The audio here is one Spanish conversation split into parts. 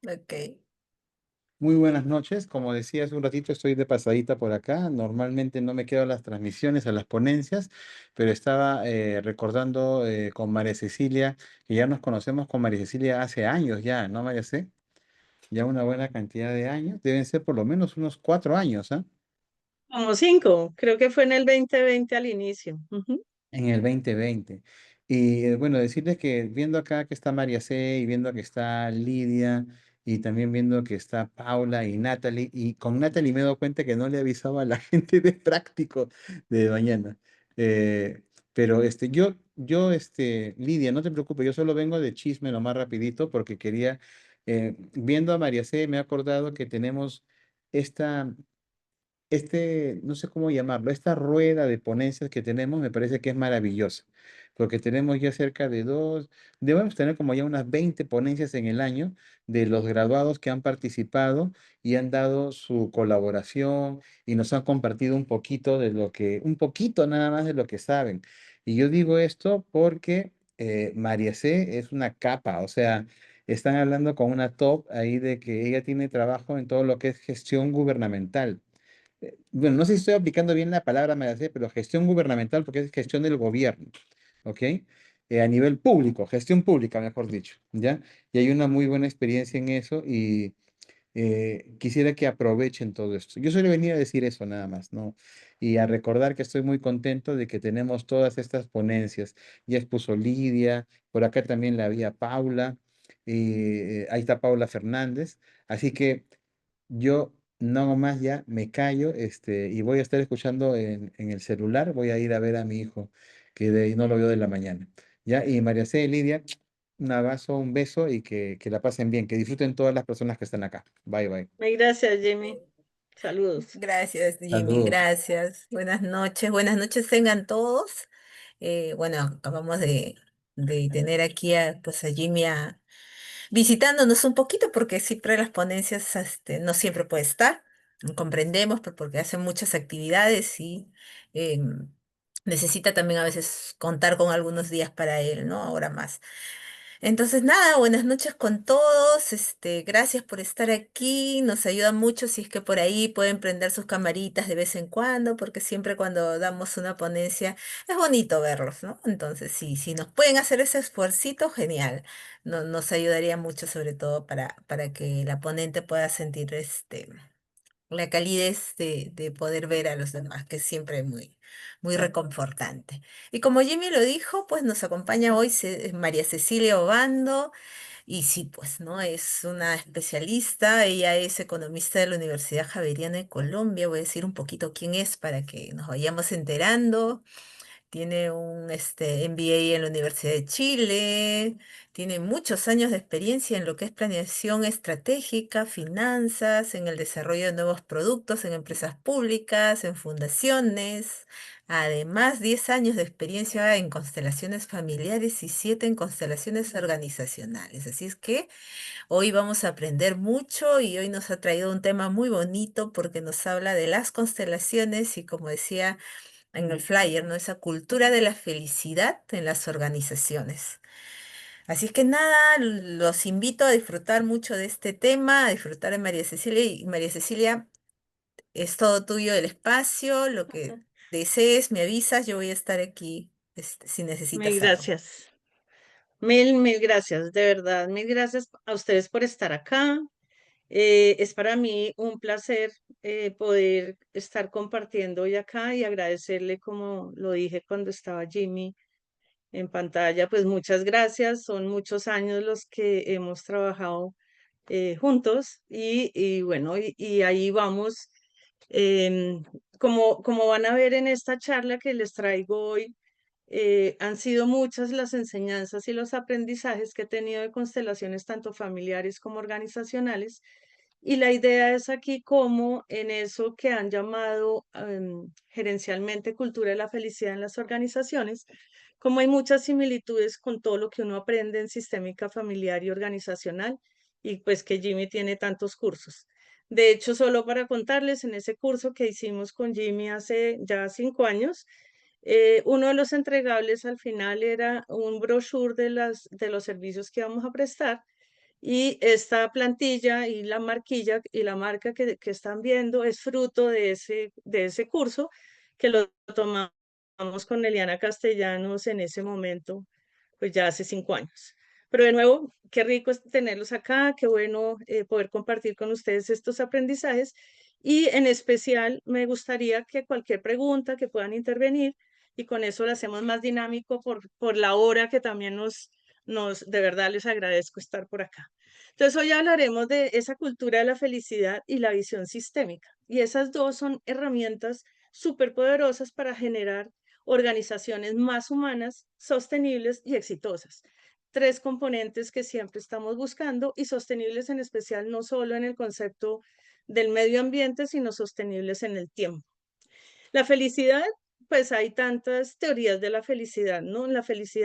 Ok. Muy buenas noches. Como decía hace un ratito, estoy de pasadita por acá. Normalmente no me quedo a las transmisiones, a las ponencias, pero estaba recordando con María Cecilia, que ya nos conocemos con María Cecilia hace años ya, ¿no, María C? Ya una buena cantidad de años. Deben ser por lo menos unos 4 años, ¿ah? Como 5, creo que fue en el 2020 al inicio. Ujú. En el 2020. Y bueno, decirles que viendo acá que está María C y viendo que está Lidia y también viendo que está Paula y Natalie, y con Natalie me he dado cuenta que no le avisaba a la gente de práctico de mañana. Eh, pero Lidia, no te preocupes, yo solo vengo de chisme lo más rapidito porque quería, viendo a María C, me he acordado que tenemos esta no sé cómo llamarlo, esta rueda de ponencias que tenemos me parece que es maravillosa, porque tenemos ya cerca de debemos tener como ya unas 20 ponencias en el año de los graduados que han participado y han dado su colaboración y nos han compartido un poquito nada más de lo que saben. Y yo digo esto porque María C es una capa, o sea, están hablando con una top ahí de que ella tiene trabajo en todo lo que es gestión gubernamental. Bueno, no sé si estoy aplicando bien la palabra, me la sé, pero gestión gubernamental, porque es gestión del gobierno, ¿ok? A nivel público, gestión pública, mejor dicho, ¿ya? Y hay una muy buena experiencia en eso y quisiera que aprovechen todo esto. Yo solo venía a decir eso nada más, ¿no? Y a recordar que estoy muy contento de que tenemos todas estas ponencias. Ya expuso Lidia, por acá también la había Paula, y ahí está Paula Fernández. Así que yo no más ya me callo, y voy a estar escuchando en el celular, voy a ir a ver a mi hijo, que no lo veo de la mañana. Ya, y María C. y Lidia, un abrazo, un beso y que la pasen bien, que disfruten todas las personas que están acá. Bye, bye. Ay, gracias, Jimmy. Saludos. Gracias, Jimmy, Saludos. gracias. Buenas noches tengan todos. Bueno, acabamos de tener aquí pues a Jimmy visitándonos un poquito porque siempre las ponencias no siempre puede estar. Comprendemos porque hace muchas actividades y necesita también a veces contar con algunos días para él, ¿no? Ahora más. Entonces, nada, buenas noches con todos. Gracias por estar aquí. Nos ayuda mucho si es que por ahí pueden prender sus camaritas de vez en cuando, porque siempre cuando damos una ponencia es bonito verlos, ¿no? Entonces, sí, si nos pueden hacer ese esfuercito, genial. Nos ayudaría mucho, sobre todo para que la ponente pueda sentir la calidez de poder ver a los demás, que es siempre muy reconfortante. Y como Jimmy lo dijo, pues nos acompaña hoy María Cecilia Obando, y sí, pues, ¿no? Es una especialista, ella es economista de la Universidad Javeriana de Colombia. Voy a decir un poquito quién es para que nos vayamos enterando. Tiene un MBA en la Universidad de Chile, tiene muchos años de experiencia en lo que es planeación estratégica, finanzas, en el desarrollo de nuevos productos en empresas públicas, en fundaciones. Además, 10 años de experiencia en constelaciones familiares y 7 en constelaciones organizacionales. Así es que hoy vamos a aprender mucho y hoy nos ha traído un tema muy bonito porque nos habla de las constelaciones y, como decía en el flyer, ¿no? Esa cultura de la felicidad en las organizaciones. Así es que nada, los invito a disfrutar mucho de este tema, a disfrutar de María Cecilia. Y María Cecilia, es todo tuyo el espacio, lo que desees, me avisas, yo voy a estar aquí, si Mil necesitas algo. gracias. Mil gracias, de verdad. Mil gracias a ustedes por estar acá. Es para mí un placer poder estar compartiendo hoy acá y agradecerle, como lo dije cuando estaba Jimmy en pantalla, pues muchas gracias. Son muchos años los que hemos trabajado juntos y bueno, y ahí vamos. Em, como van a ver en esta charla que les traigo hoy, han sido muchas las enseñanzas y los aprendizajes que he tenido de constelaciones, tanto familiares como organizacionales. Y la idea es aquí como en eso que han llamado gerencialmente cultura de la felicidad en las organizaciones, como hay muchas similitudes con todo lo que uno aprende en sistémica familiar y organizacional, y pues que Jimmy tiene tantos cursos. De hecho, solo para contarles, en ese curso que hicimos con Jimmy hace ya 5 años, uno de los entregables al final era un brochure de los servicios que vamos a prestar Y esta plantilla y la marquilla y la marca que están viendo es fruto de ese curso que lo tomamos con Eliana Castellanos en ese momento, pues ya hace 5 años. Pero de nuevo, qué rico es tenerlos acá, qué bueno poder compartir con ustedes estos aprendizajes y en especial me gustaría que cualquier pregunta que puedan intervenir y con eso lo hacemos más dinámico por la hora que también de verdad les agradezco estar por acá. Entonces hoy hablaremos de esa cultura de la felicidad y la visión sistémica y esas dos son herramientas súper poderosas para generar organizaciones más humanas, sostenibles y exitosas. Tres componentes que siempre estamos buscando y sostenibles en especial no solo en el concepto del medio ambiente, sino sostenibles en el tiempo. La felicidad, pues hay tantas teorías de la felicidad, ¿no? La felicidad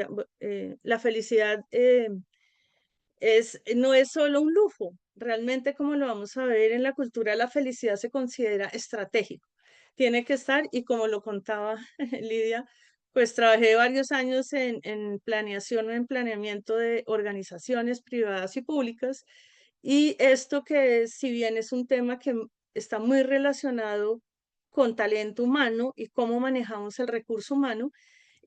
no es solo un lujo, realmente como lo vamos a ver en la cultura, la felicidad se considera estratégico. Tiene que estar, y como lo contaba Lidia, pues trabajé varios años en planeación o en planeamiento de organizaciones privadas y públicas, y esto que si bien es un tema que está muy relacionado con talento humano y cómo manejamos el recurso humano,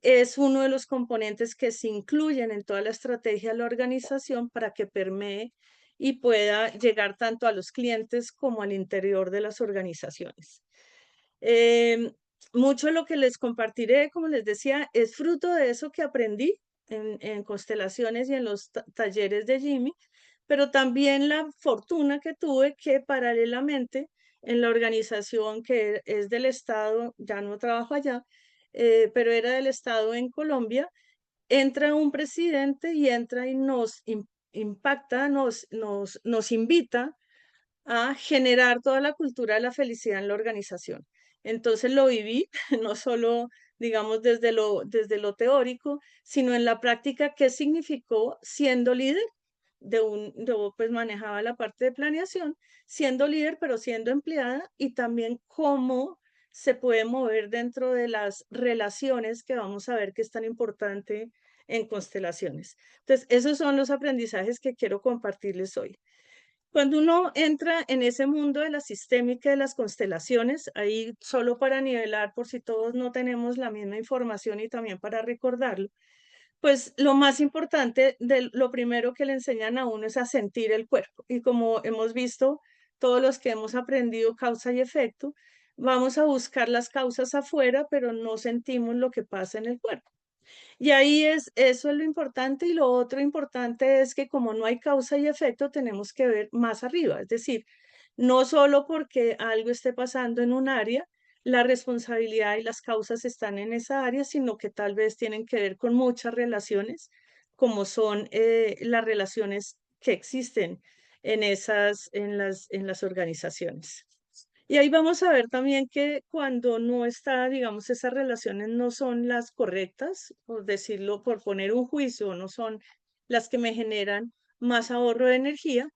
es uno de los componentes que se incluyen en toda la estrategia de la organización para que permee y pueda llegar tanto a los clientes como al interior de las organizaciones. Eh, Mucho de lo que les compartiré, como les decía, es fruto de eso que aprendí en constelaciones y en los talleres de Jimmy, pero también la fortuna que tuve que paralelamente en la organización que es del Estado, ya no trabajo allá, pero era del Estado en Colombia, entra un presidente y entra y nos impacta, nos invita a generar toda la cultura de la felicidad en la organización. Entonces lo viví, no solo, digamos, desde lo teórico, sino en la práctica, qué significó siendo líder yo pues manejaba la parte de planeación, siendo líder, pero siendo empleada, y también cómo se puede mover dentro de las relaciones que vamos a ver que es tan importante en constelaciones. Entonces, esos son los aprendizajes que quiero compartirles hoy. Cuando uno entra en ese mundo de la sistémica de las constelaciones, ahí solo para nivelar por si todos no tenemos la misma información y también para recordarlo, pues lo más importante, lo primero que le enseñan a uno es a sentir el cuerpo. Y como hemos visto, todos los que hemos aprendido causa y efecto, vamos a buscar las causas afuera, pero no sentimos lo que pasa en el cuerpo. Y ahí eso es lo importante y lo otro importante es que como no hay causa y efecto, tenemos que ver más arriba, es decir, no solo porque algo esté pasando en un área, la responsabilidad y las causas están en esa área, sino que tal vez tienen que ver con muchas relaciones, como son las relaciones que existen en las organizaciones. Y ahí vamos a ver también que cuando no está, digamos, esas relaciones no son las correctas, por decirlo, por poner un juicio, no son las que me generan más ahorro de energía,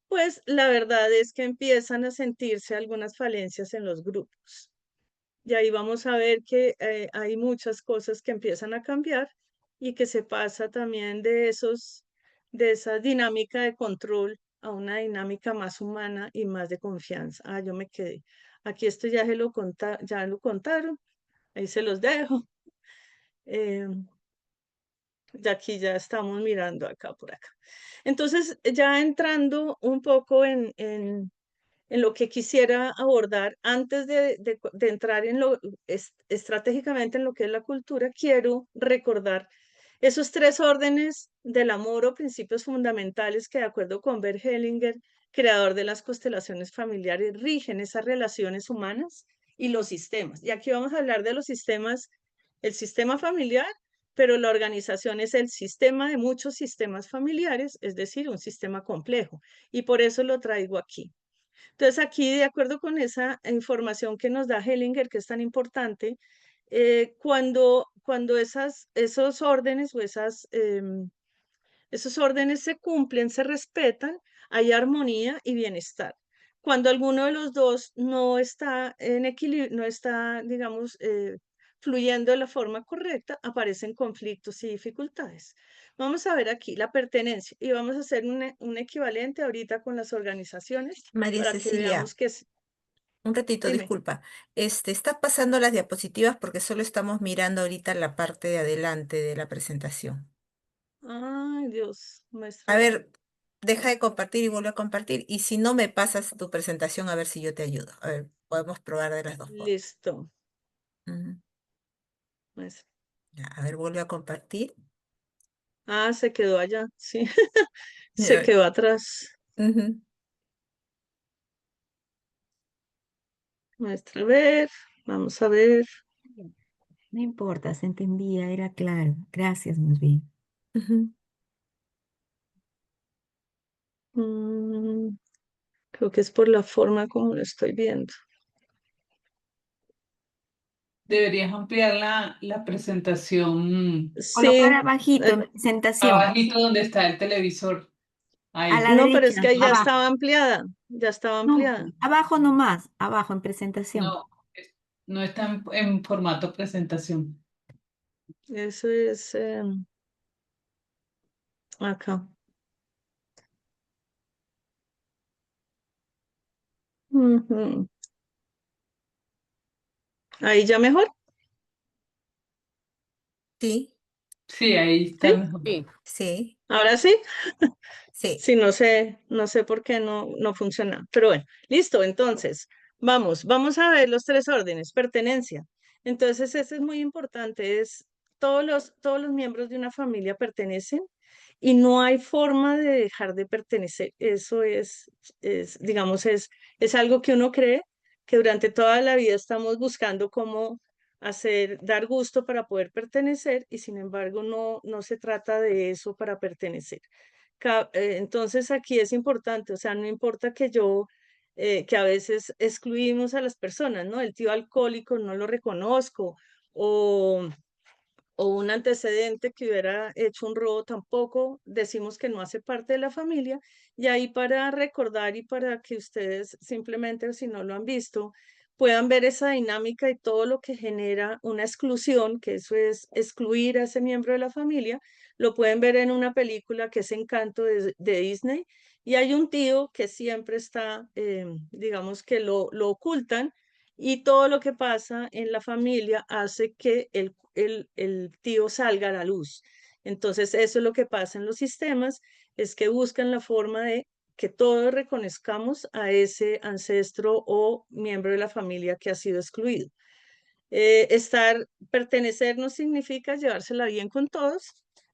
pues la verdad es que empiezan a sentirse algunas falencias en los grupos. Y ahí vamos a ver que hay muchas cosas que empiezan a cambiar y que se pasa también de esa dinámica de control a una dinámica más humana y más de confianza. Ah, yo me quedé. Aquí esto ya lo contaron, ahí se los dejo. Eh, de aquí ya estamos mirando acá por acá. Entonces, ya entrando un poco en lo que quisiera abordar antes de entrar en estratégicamente en lo que es la cultura, quiero recordar esos tres órdenes del amor o principios fundamentales que de acuerdo con Bert Hellinger, creador de las constelaciones familiares, rigen esas relaciones humanas y los sistemas. Y aquí vamos a hablar de los sistemas, el sistema familiar, pero la organización es el sistema de muchos sistemas familiares, es decir, un sistema complejo. Y por eso lo traigo aquí. Entonces, aquí, de acuerdo con esa información que nos da Hellinger, que es tan importante, cuando esos órdenes o esos órdenes se cumplen, se respetan, hay armonía y bienestar. Cuando alguno de los dos no está en equilibrio, no está, digamos, fluyendo de la forma correcta, aparecen conflictos y dificultades. Vamos a ver aquí la pertenencia y vamos a hacer un equivalente ahorita con las organizaciones María para que veamos Cecilia, que es. un ratito, Dime. disculpa. Está pasando las diapositivas porque solo estamos mirando ahorita la parte de adelante de la presentación. Ay, Dios, A muestra. ver, deja de compartir y vuelve a compartir. Y si no me pasas tu presentación, a ver si yo te ayudo. A ver, podemos probar de las dos formas. Listo. Ujú. Muestra. Ya, a ver, vuelve a compartir. Ah, se quedó allá, sí. Se Ya, quedó atrás. ujú. Muestra, a ver. Vamos a ver. No importa, se entendía, era claro. Gracias, más bien. Ujú. Mm, creo que es por la forma como lo estoy viendo. Deberías ampliar la presentación Colocar Sí, abajito eh, en presentación, abajito donde está el televisor. a Ahí. la no, pero es que derecha, ahí ya abajo. estaba ampliada. Ya estaba No, ampliada. abajo nomás, abajo en presentación. No, no está en formato presentación. Eso es acá. Ujú. Ahí ya mejor, Sí, Sí, ahí está ¿sí? mejor. sí, Ahora sí. sí. Sí, no sé por qué no funciona. Pero bueno, listo. Entonces, vamos a ver los tres órdenes. Pertenencia. Entonces, ese es muy importante. Es todos los miembros de una familia pertenecen y no hay forma de dejar de pertenecer. Eso digamos, es algo que uno cree que durante toda la vida estamos buscando cómo dar gusto para poder pertenecer y sin embargo no se trata de eso para pertenecer. Entonces aquí es importante, o sea, no importa que a veces excluimos a las personas, ¿no? El tío alcohólico no lo reconozco, o, o un antecedente que hubiera hecho un robo tampoco, decimos que no hace parte de la familia, y ahí para recordar y para que ustedes simplemente, si no lo han visto, puedan ver esa dinámica y todo lo que genera una exclusión, que eso es excluir a ese miembro de la familia, lo pueden ver en una película que es Encanto de Disney, y hay un tío que siempre está, digamos que lo ocultan, y todo lo que pasa en la familia hace que el tío salga a la luz. Entonces, eso es lo que pasa en los sistemas, es que buscan la forma de que todos reconozcamos a ese ancestro o miembro de la familia que ha sido excluido. Pertenecer no significa llevársela bien con todos,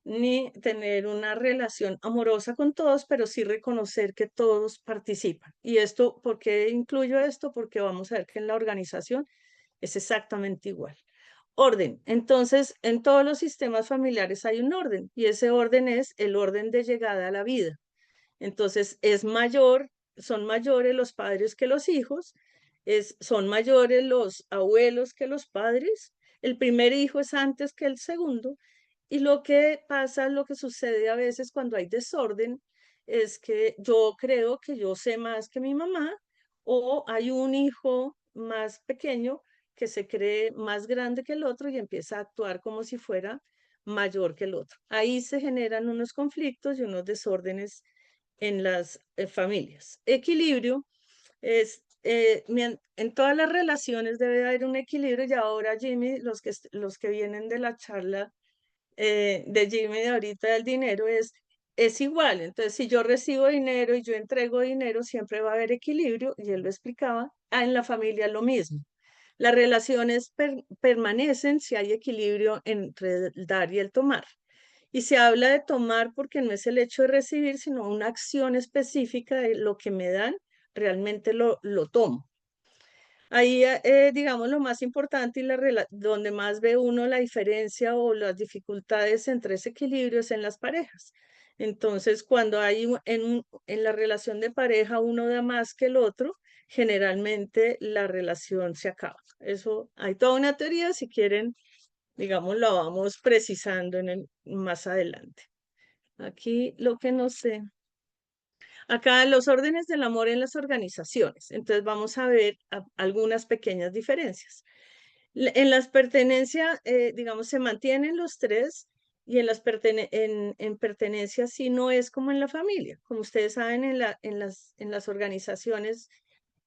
ni tener una relación amorosa con todos, pero sí reconocer que todos participan. ¿Y esto, por qué incluyo esto? Porque vamos a ver que en la organización es exactamente igual. Orden. Entonces, en todos los sistemas familiares hay un orden y ese orden es el orden de llegada a la vida. Entonces, son mayores los padres que los hijos, son mayores los abuelos que los padres, el primer hijo es antes que el segundo, y lo que pasa, lo que sucede a veces cuando hay desorden, es que yo creo que yo sé más que mi mamá, o hay un hijo más pequeño que se cree más grande que el otro y empieza a actuar como si fuera mayor que el otro. Ahí se generan unos conflictos y unos desórdenes en las familias. Equilibrio es, en todas las relaciones debe haber un equilibrio y ahora Jimmy, los que vienen de la charla de Jimmy de ahorita del dinero es igual. Entonces, si yo recibo dinero y yo entrego dinero, siempre va a haber equilibrio y él lo explicaba. En la familia lo mismo. Las relaciones permanecen si hay equilibrio entre el dar y el tomar. Y se habla de tomar porque no es el hecho de recibir, sino una acción específica de lo que me dan, realmente lo tomo. Ahí, digamos, lo más importante y donde más ve uno la diferencia o las dificultades entre ese equilibrio es en las parejas. Entonces, cuando en la relación de pareja uno da más que el otro, generalmente la relación se acaba. Eso, hay toda una teoría, si quieren, digamos, lo vamos precisando más adelante. Aquí lo que no sé. Acá los órdenes del amor en las organizaciones. Entonces vamos a ver algunas pequeñas diferencias. En las pertenencias, digamos, se mantienen los tres y en pertenencia sí no es como en la familia. Como ustedes saben, en las organizaciones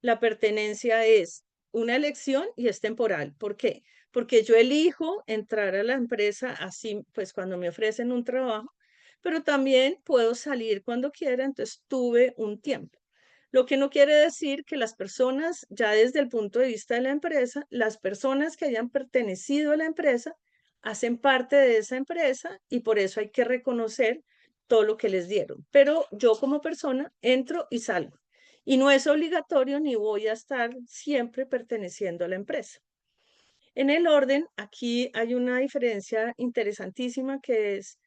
la pertenencia es una elección y es temporal. ¿Por qué? Porque yo elijo entrar a la empresa así, pues cuando me ofrecen un trabajo, pero también puedo salir cuando quiera, entonces tuve un tiempo. Lo que no quiere decir que las personas, ya desde el punto de vista de la empresa, las personas que hayan pertenecido a la empresa, hacen parte de esa empresa y por eso hay que reconocer todo lo que les dieron. Pero yo como persona entro y salgo. Y no es obligatorio ni voy a estar siempre perteneciendo a la empresa. En el orden, aquí hay una diferencia interesantísima que es,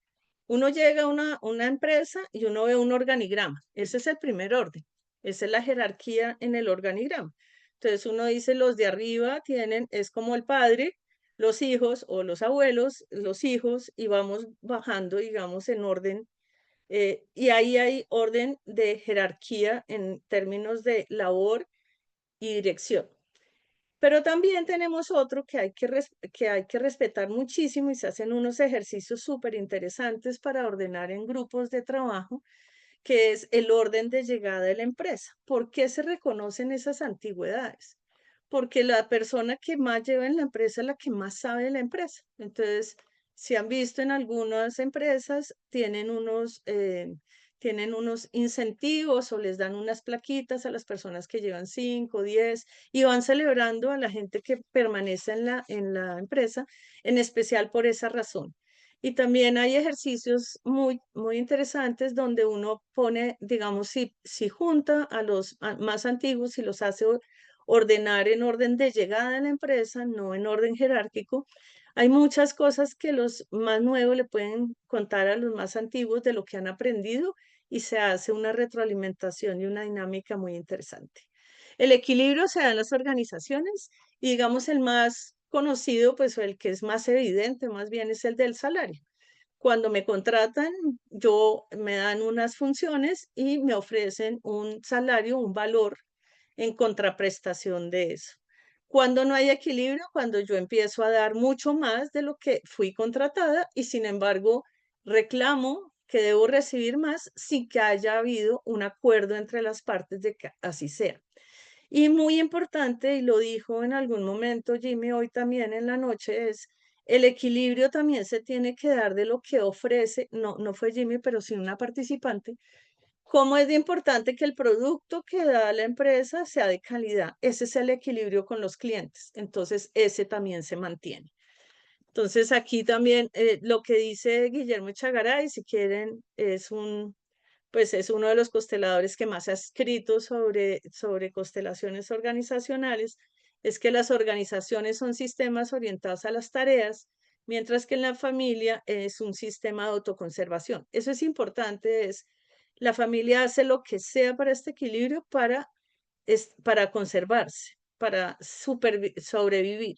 uno llega a una empresa y uno ve un organigrama. Ese es el primer orden. Esa es la jerarquía en el organigrama. Entonces uno dice, los de arriba tienen, es como el padre, los hijos o los abuelos, los hijos, y vamos bajando, digamos, en orden. Y ahí hay orden de jerarquía en términos de labor y dirección. Pero también tenemos otro que hay que respetar muchísimo y se hacen unos ejercicios súper interesantes para ordenar en grupos de trabajo, que es el orden de llegada de la empresa. ¿Por qué se reconocen esas antigüedades? Porque la persona que más lleva en la empresa es la que más sabe de la empresa. Entonces, si han visto en algunas empresas, tienen unos incentivos o les dan unas plaquitas a las personas que llevan 5, 10 y van celebrando a la gente que permanece en la empresa, en especial por esa razón. Y también hay ejercicios muy, muy interesantes donde uno pone, digamos, si junta a los más antiguos y los hace ordenar en orden de llegada a la empresa, no en orden jerárquico. Hay muchas cosas que los más nuevos le pueden contar a los más antiguos de lo que han aprendido y se hace una retroalimentación y una dinámica muy interesante. El equilibrio se da en las organizaciones y digamos el más conocido, pues el que es más evidente más bien es el del salario. Cuando me contratan, me dan unas funciones y me ofrecen un salario, un valor en contraprestación de eso. Cuando no hay equilibrio, cuando yo empiezo a dar mucho más de lo que fui contratada y sin embargo reclamo que debo recibir más sin que haya habido un acuerdo entre las partes de que así sea. Y muy importante, y lo dijo en algún momento Jimmy hoy también en la noche, es el equilibrio también se tiene que dar de lo que ofrece, no fue Jimmy, pero sí una participante, cómo es de importante que el producto que da la empresa sea de calidad. Ese es el equilibrio con los clientes. Entonces, ese también se mantiene. Entonces, aquí también lo que dice Guillermo Chagaray, si quieren, pues es uno de los consteladores que más ha escrito sobre constelaciones organizacionales, es que las organizaciones son sistemas orientados a las tareas, mientras que en la familia es un sistema de autoconservación. Eso es importante, la familia hace lo que sea para este equilibrio para conservarse, para sobrevivir.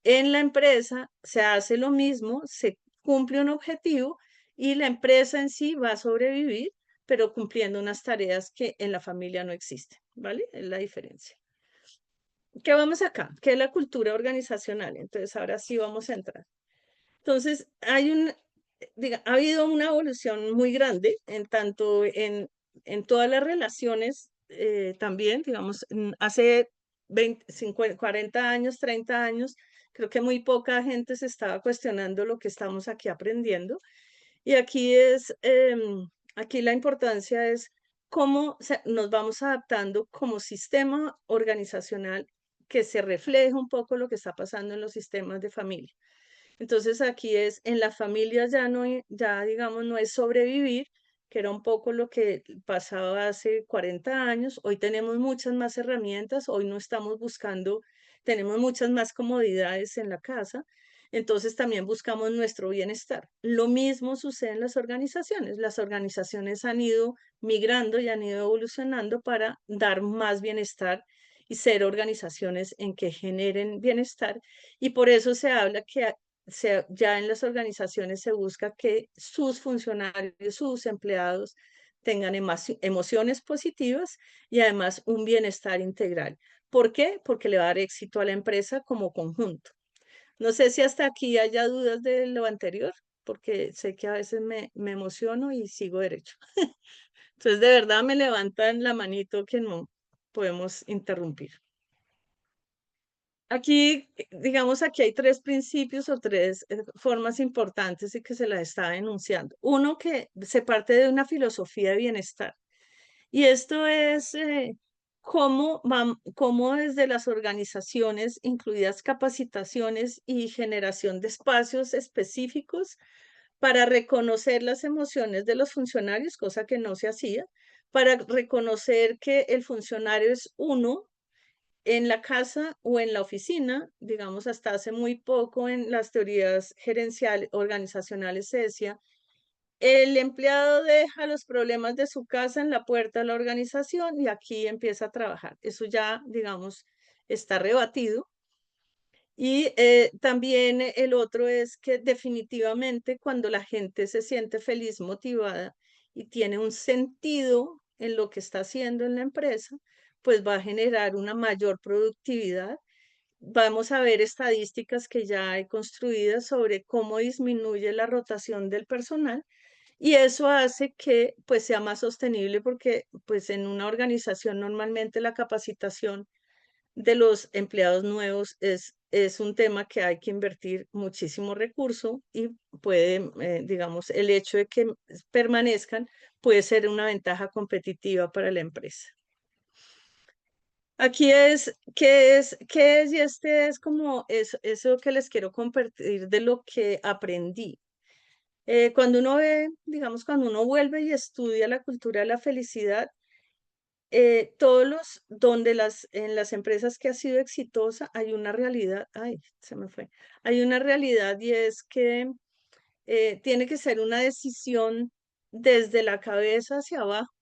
En la empresa se hace lo mismo, se cumple un objetivo y la empresa en sí va a sobrevivir, pero cumpliendo unas tareas que en la familia no existen, ¿vale? Es la diferencia. ¿Qué vamos acá? ¿Qué es la cultura organizacional? Entonces, ahora sí vamos a entrar. Entonces, ha habido una evolución muy grande en tanto en todas las relaciones también, digamos, hace 20, 50, 40 años, 30 años, creo que muy poca gente se estaba cuestionando lo que estamos aquí aprendiendo. Y aquí la importancia es cómo nos vamos adaptando como sistema organizacional que se refleje un poco lo que está pasando en los sistemas de familia. Entonces aquí en las familias ya digamos, no es sobrevivir, que era un poco lo que pasaba hace 40 años. Hoy tenemos muchas más herramientas, hoy no estamos buscando, tenemos muchas más comodidades en la casa, entonces también buscamos nuestro bienestar. Lo mismo sucede en las organizaciones. Las organizaciones han ido migrando y han ido evolucionando para dar más bienestar y ser organizaciones en que generen bienestar. Y por eso se habla que ya en las organizaciones se busca que sus funcionarios, sus empleados tengan emociones positivas y además un bienestar integral. ¿Por qué? Porque le va a dar éxito a la empresa como conjunto. No sé si hasta aquí haya dudas de lo anterior. porque sé que a veces me emociono y sigo derecho. Entonces, de verdad me levantan la manito que no podemos interrumpir. Aquí, digamos, aquí hay tres principios o tres formas importantes y que se las estaba enunciando. Uno que se parte de una filosofía de bienestar. Y esto es cómo desde las organizaciones, incluidas capacitaciones y generación de espacios específicos para reconocer las emociones de los funcionarios, cosa que no se hacía, para reconocer que el funcionario es uno en la casa o en la oficina, digamos, hasta hace muy poco en las teorías gerenciales, organizacionales se decía, el empleado deja los problemas de su casa en la puerta de la organización y aquí empieza a trabajar. Eso ya, digamos, está rebatido. Y también el otro es que definitivamente cuando la gente se siente feliz, motivada y tiene un sentido en lo que está haciendo en la empresa, pues va a generar una mayor productividad. Vamos a ver estadísticas que ya hay construidas sobre cómo disminuye la rotación del personal y eso hace que pues sea más sostenible porque pues en una organización normalmente la capacitación de los empleados nuevos es un tema que hay que invertir muchísimo recurso y puede, digamos, el hecho de que permanezcan puede ser una ventaja competitiva para la empresa. Aquí qué es, y este es como eso que les quiero compartir de lo que aprendí. Cuando uno ve, digamos, cuando uno vuelve y estudia la cultura de la felicidad, en las empresas que ha sido exitosa hay una realidad, ay, se me fue, hay una realidad y es que tiene que ser una decisión desde la cabeza hacia abajo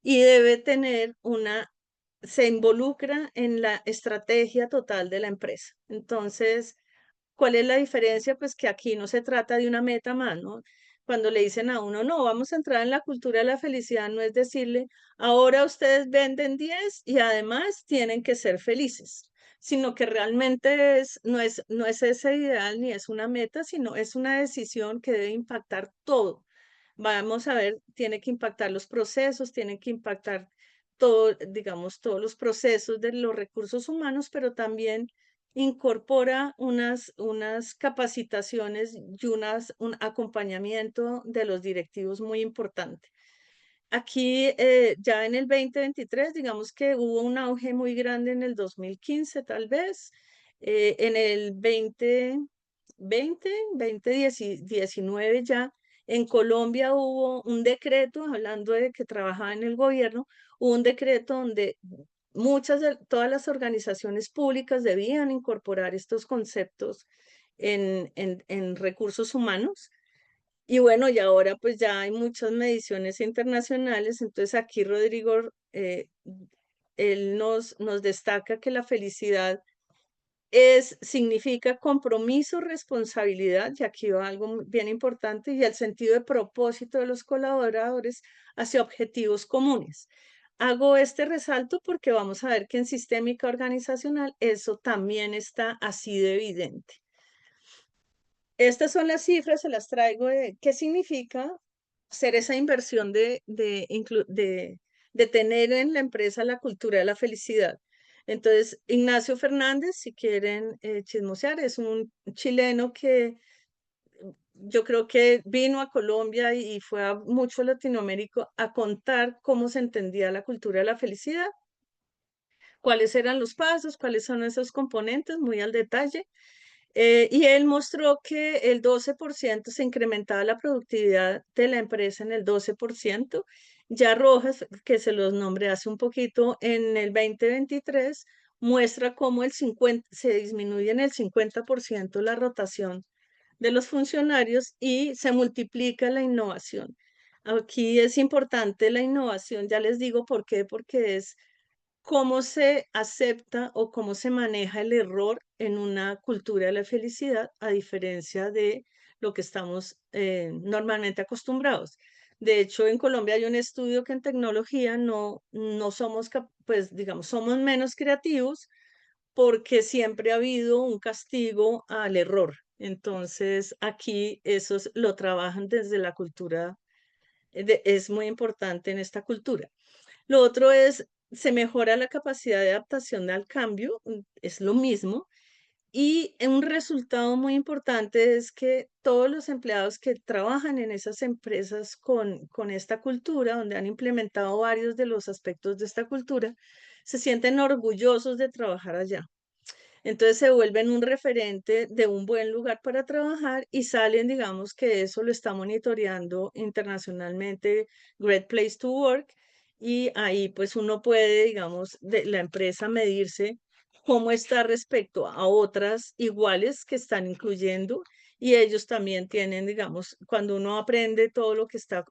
y debe tener se involucra en la estrategia total de la empresa. Entonces, ¿cuál es la diferencia? Pues que aquí no se trata de una meta más, ¿no? Cuando le dicen a uno, no, vamos a entrar en la cultura de la felicidad, no es decirle, ahora ustedes venden 10 y además tienen que ser felices, sino que realmente no es ese ideal ni es una meta, sino es una decisión que debe impactar todo. Vamos a ver, tiene que impactar los procesos, tiene que impactar todo, digamos, todos los procesos de los recursos humanos, pero también incorpora unas capacitaciones y un acompañamiento de los directivos muy importante. Aquí ya en el 2023, digamos que hubo un auge muy grande en el 2015 tal vez, en el 2019 ya en Colombia hubo un decreto, hablando de que trabajaba en el gobierno, hubo un decreto donde todas las organizaciones públicas debían incorporar estos conceptos en recursos humanos. Y bueno, y ahora pues ya hay muchas mediciones internacionales, entonces aquí Rodrigo, él nos destaca que la felicidad significa compromiso, responsabilidad, y aquí va algo bien importante, y el sentido de propósito de los colaboradores hacia objetivos comunes. Hago este resalto porque vamos a ver que en sistémica organizacional eso también está así de evidente. Estas son las cifras, se las traigo de qué significa hacer esa inversión de tener en la empresa la cultura de la felicidad. Entonces, Ignacio Fernández, si quieren chismosear, es un chileno que yo creo que vino a Colombia y fue a mucho Latinoamérica a contar cómo se entendía la cultura de la felicidad, cuáles eran los pasos, cuáles son esos componentes, muy al detalle. Y él mostró que el 12% se incrementaba la productividad de la empresa en el 12%. Ya Rojas, que se los nombré hace un poquito, en el 2023 muestra cómo se disminuye en el 50% la rotación de los funcionarios y se multiplica la innovación. Aquí es importante la innovación, ya les digo por qué, porque es cómo se acepta o cómo se maneja el error en una cultura de la felicidad, a diferencia de lo que estamos normalmente acostumbrados. De hecho, en Colombia hay un estudio que en tecnología no somos, pues digamos, somos menos creativos porque siempre ha habido un castigo al error. Entonces, aquí lo trabajan desde la cultura, es muy importante en esta cultura. Lo otro es, se mejora la capacidad de adaptación al cambio, es lo mismo. Y un resultado muy importante es que todos los empleados que trabajan en esas empresas con esta cultura, donde han implementado varios de los aspectos de esta cultura, se sienten orgullosos de trabajar allá. Entonces se vuelven un referente de un buen lugar para trabajar y salen, digamos que eso lo está monitoreando internacionalmente Great Place to Work, y ahí pues uno puede, digamos, de la empresa medirse cómo está respecto a otras iguales que están incluyendo, y ellos también tienen, digamos, cuando uno aprende todo lo que está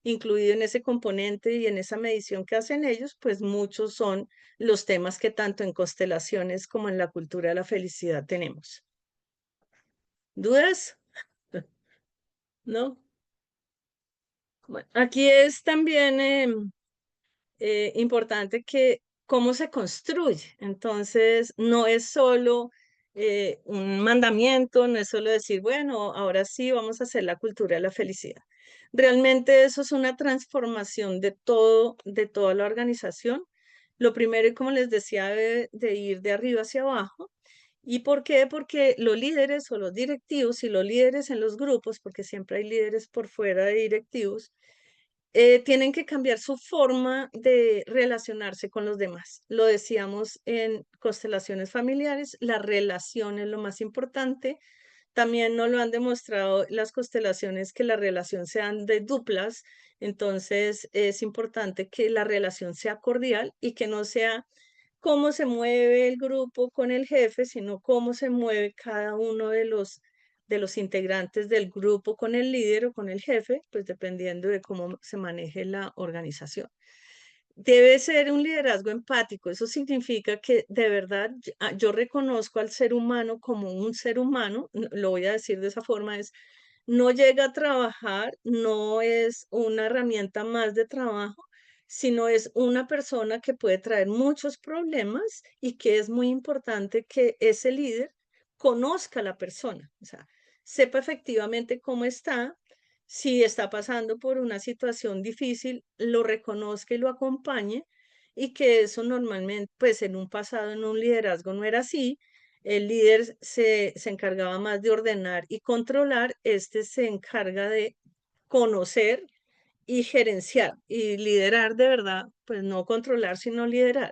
incluido en ese componente y en esa medición que hacen ellos, pues muchos son los temas que tanto en constelaciones como en la cultura de la felicidad tenemos. ¿Dudas? ¿No? Bueno, aquí es también importante que cómo se construye. Entonces, no es solo un mandamiento, no es solo decir, bueno, ahora sí vamos a hacer la cultura de la felicidad. Realmente eso es una transformación de todo, de toda la organización. Lo primero, y como les decía, de ir de arriba hacia abajo. ¿Y por qué? Porque los líderes o los directivos y los líderes en los grupos, porque siempre hay líderes por fuera de directivos, tienen que cambiar su forma de relacionarse con los demás. Lo decíamos en constelaciones familiares, la relación es lo más importante. También nos lo han demostrado las constelaciones, que la relación sean de duplas. Entonces es importante que la relación sea cordial y que no sea cómo se mueve el grupo con el jefe, sino cómo se mueve cada uno de los integrantes del grupo con el líder o con el jefe, pues dependiendo de cómo se maneje la organización. Debe ser un liderazgo empático. Eso significa que de verdad yo reconozco al ser humano como un ser humano, lo voy a decir de esa forma, es no llega a trabajar, no es una herramienta más de trabajo, sino es una persona que puede traer muchos problemas, y que es muy importante que ese líder conozca a la persona, o sea, sepa efectivamente cómo está. Si está pasando por una situación difícil, lo reconozca y lo acompañe, y que eso normalmente, pues en un pasado, en un liderazgo no era así. El líder se encargaba más de ordenar y controlar, este se encarga de conocer y gerenciar y liderar de verdad, pues no controlar, sino liderar.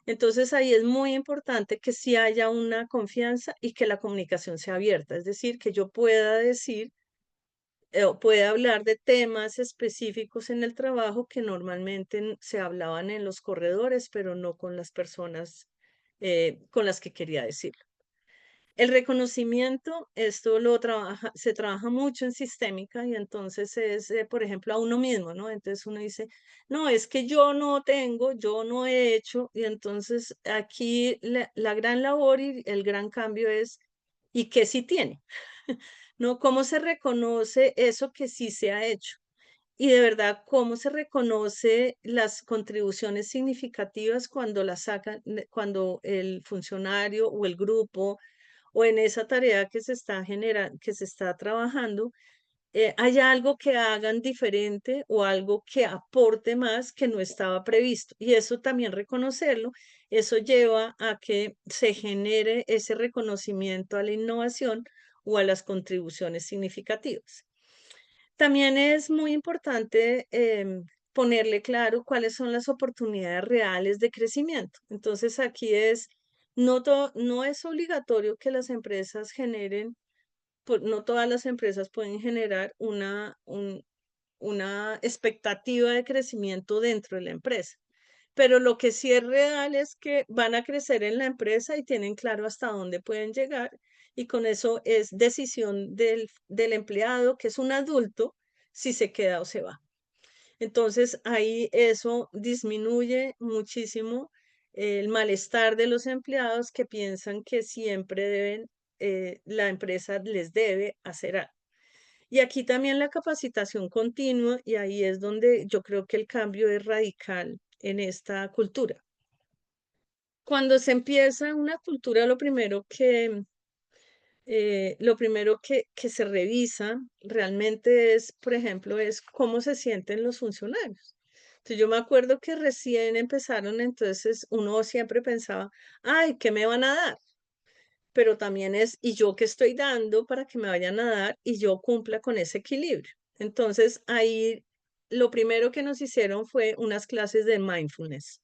Entonces ahí es muy importante que sí haya una confianza y que la comunicación sea abierta, es decir, que yo pueda decir o pueda hablar de temas específicos en el trabajo que normalmente se hablaban en los corredores, pero no con las personas con las que quería decirlo. El reconocimiento, esto se trabaja mucho en sistémica, y entonces es, por ejemplo, a uno mismo, ¿no? Entonces uno dice, no, es que yo no tengo, yo no he hecho, y entonces aquí la gran labor y el gran cambio es, ¿y qué sí tiene? ¿No? ¿Cómo se reconoce eso que sí se ha hecho? Y de verdad, ¿cómo se reconoce las contribuciones significativas cuando las sacan, cuando el funcionario o el grupo o en esa tarea que se está generando, que se está trabajando, hay algo que hagan diferente o algo que aporte más que no estaba previsto? Y eso también reconocerlo, eso lleva a que se genere ese reconocimiento a la innovación o a las contribuciones significativas. También es muy importante ponerle claro cuáles son las oportunidades reales de crecimiento. Entonces aquí es, no es obligatorio que las empresas generen, no todas las empresas pueden generar una expectativa de crecimiento dentro de la empresa. Pero lo que sí es real es que van a crecer en la empresa y tienen claro hasta dónde pueden llegar, y con eso es decisión del empleado, que es un adulto, si se queda o se va. Entonces ahí eso disminuye muchísimo el malestar de los empleados, que piensan que siempre deben, la empresa les debe hacer algo. Y aquí también la capacitación continua, y ahí es donde yo creo que el cambio es radical en esta cultura. Cuando se empieza una cultura, lo primero lo primero que se revisa realmente es, por ejemplo, es cómo se sienten los funcionarios. Entonces yo me acuerdo que recién empezaron, entonces uno siempre pensaba, ay, ¿qué me van a dar? Pero también es, ¿y yo qué estoy dando para que me vayan a dar y yo cumpla con ese equilibrio? Entonces ahí lo primero que nos hicieron fue unas clases de mindfulness.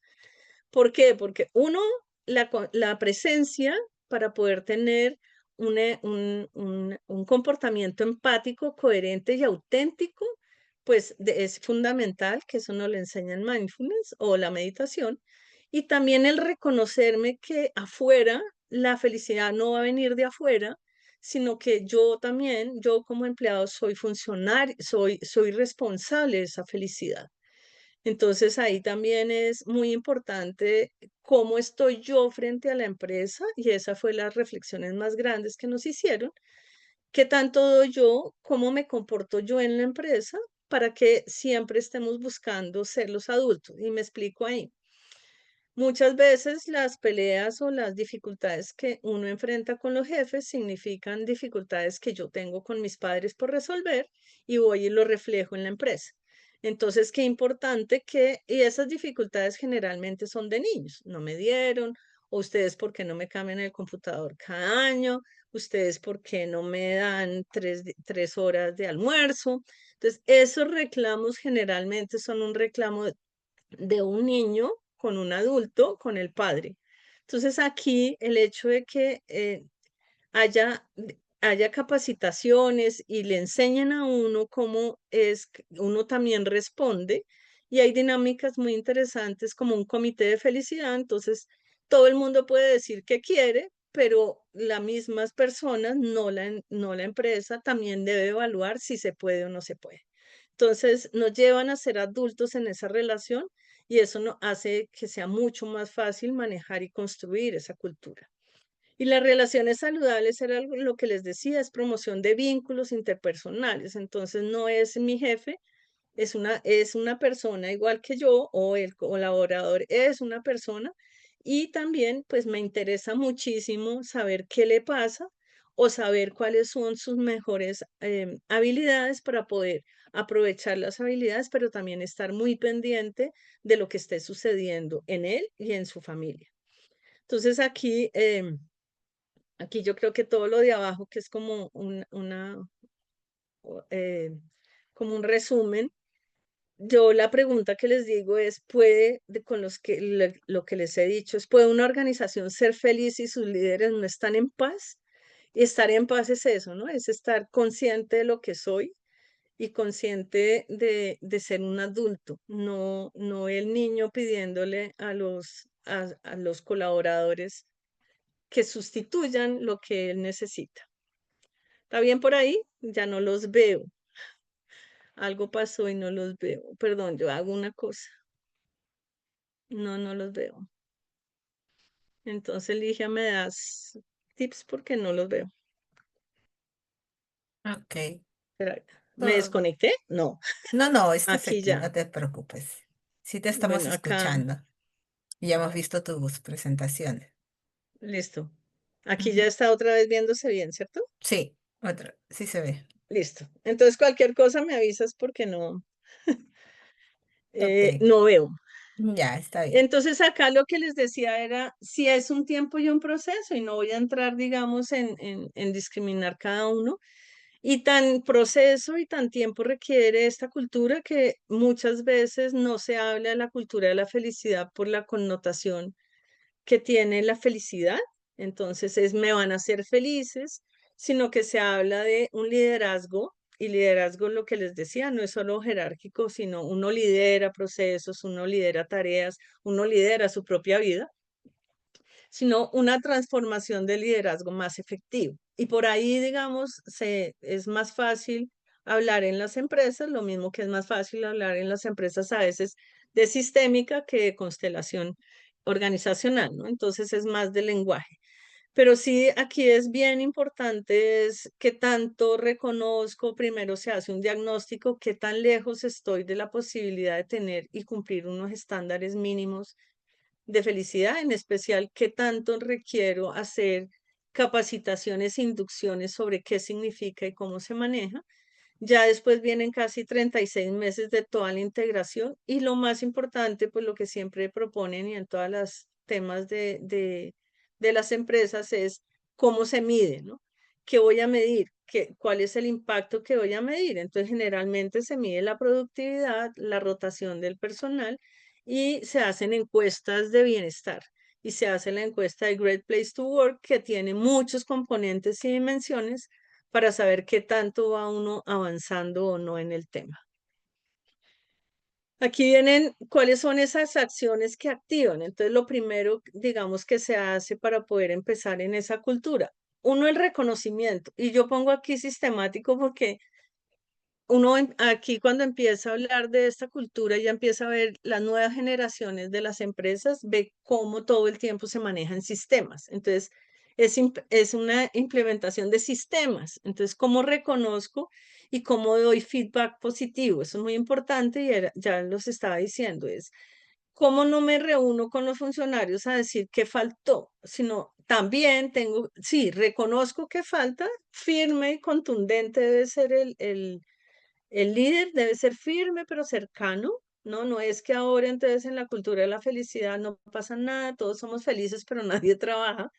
¿Por qué? Porque uno, la presencia para poder tener un comportamiento empático, coherente y auténtico, pues es fundamental, que eso nos lo enseña en mindfulness o la meditación. Y también el reconocerme que afuera, la felicidad no va a venir de afuera, sino que yo también, yo como empleado soy funcionario, soy responsable de esa felicidad. Entonces ahí también es muy importante cómo estoy yo frente a la empresa y esa fue las reflexiones más grandes que nos hicieron. ¿Qué tanto doy yo? ¿Cómo me comporto yo en la empresa? Para que siempre estemos buscando ser los adultos. Y me explico ahí. Muchas veces las peleas o las dificultades que uno enfrenta con los jefes significan dificultades que yo tengo con mis padres por resolver y voy y lo reflejo en la empresa. Entonces, qué importante y esas dificultades generalmente son de niños, no me dieron, o ustedes por qué no me cambian el computador cada año, ustedes por qué no me dan 3 horas de almuerzo. Entonces, esos reclamos generalmente son un reclamo de un niño con un adulto, con el padre. Entonces aquí el hecho de que haya, haya capacitaciones y le enseñen a uno cómo es, uno también responde y hay dinámicas muy interesantes como un comité de felicidad, entonces todo el mundo puede decir que quiere, pero las mismas personas, no la empresa, también debe evaluar si se puede o no se puede. Entonces nos llevan a ser adultos en esa relación y eso nos hace que sea mucho más fácil manejar y construir esa cultura. Y las relaciones saludables era lo que les decía, es promoción de vínculos interpersonales. Entonces no es mi jefe, es una persona igual que yo o el colaborador es una persona y también pues me interesa muchísimo saber qué le pasa o saber cuáles son sus mejores habilidades para poder aprovechar las habilidades, pero también estar muy pendiente de lo que esté sucediendo en él y en su familia. Entonces aquí yo creo que todo lo de abajo, que es como eh, como un resumen, yo la pregunta que les digo es, con lo que les he dicho, ¿puede una organización ser feliz si sus líderes no están en paz? Y estar en paz es eso, ¿no? Es estar consciente de lo que soy y consciente de ser un adulto, no el niño pidiéndole a los colaboradores que sustituyan lo que él necesita. ¿Está bien por ahí? Ya no los veo. Algo pasó y no los veo. Perdón, yo hago una cosa. No los veo. Entonces, Ligia, me das tips porque no los veo. Ok. Espera, ¿me No, desconecté? No, no, estás aquí aquí, no ya. te preocupes. Sí te estamos Bueno, acá, escuchando. Ya hemos visto tus presentaciones. listo. Aquí Ujú. ya está otra vez viéndose bien, ¿cierto? Sí, otra, sí se ve. Listo. Entonces, cualquier cosa me avisas porque Ok, no veo. ya está bien. Entonces acá lo que les decía era, si es un tiempo y un proceso, y no voy a entrar, digamos, en discriminar cada uno, y tan proceso y tan tiempo requiere esta cultura que muchas veces no se habla de la cultura de la felicidad por la connotación que tiene la felicidad. Entonces es me van a hacer felices, sino que se habla de un liderazgo y liderazgo, lo que les decía, no es solo jerárquico, sino uno lidera procesos, uno lidera tareas, uno lidera su propia vida, sino una transformación de liderazgo más efectivo. Y por ahí, digamos, es más fácil hablar en las empresas, lo mismo que es más fácil hablar en las empresas a veces de sistémica que de constelación organizacional, ¿no? Entonces es más de lenguaje. Pero sí, aquí es bien importante es qué tanto reconozco, primero se hace un diagnóstico, qué tan lejos estoy de la posibilidad de tener y cumplir unos estándares mínimos de felicidad, en especial qué tanto requiero hacer capacitaciones, inducciones sobre qué significa y cómo se maneja. Ya después vienen casi 36 meses de toda la integración y lo más importante, pues lo que siempre proponen y en todas las temas de las empresas es cómo se mide, ¿no? ¿Qué voy a medir? ¿Cuál es el impacto que voy a medir? Entonces, generalmente se mide la productividad, la rotación del personal y se hacen encuestas de bienestar. Y se hace la encuesta de Great Place to Work, que tiene muchos componentes y dimensiones para saber qué tanto va uno avanzando o no en el tema. Aquí vienen cuáles son esas acciones que activan. Entonces, lo primero, digamos, que se hace para poder empezar en esa cultura. Uno, el reconocimiento. Y yo pongo aquí sistemático porque uno aquí cuando empieza a hablar de esta cultura ya empieza a ver las nuevas generaciones de las empresas, ve cómo todo el tiempo se manejan sistemas. Entonces, es una implementación de sistemas. Entonces, ¿cómo reconozco y cómo doy feedback positivo? Eso es muy importante y ya los estaba diciendo, es cómo no me reúno con los funcionarios a decir qué faltó, sino también tengo, sí, reconozco que falta, firme y contundente debe ser el líder, debe ser firme pero cercano, ¿no? No es que ahora entonces en la cultura de la felicidad no pasa nada, todos somos felices pero nadie trabaja,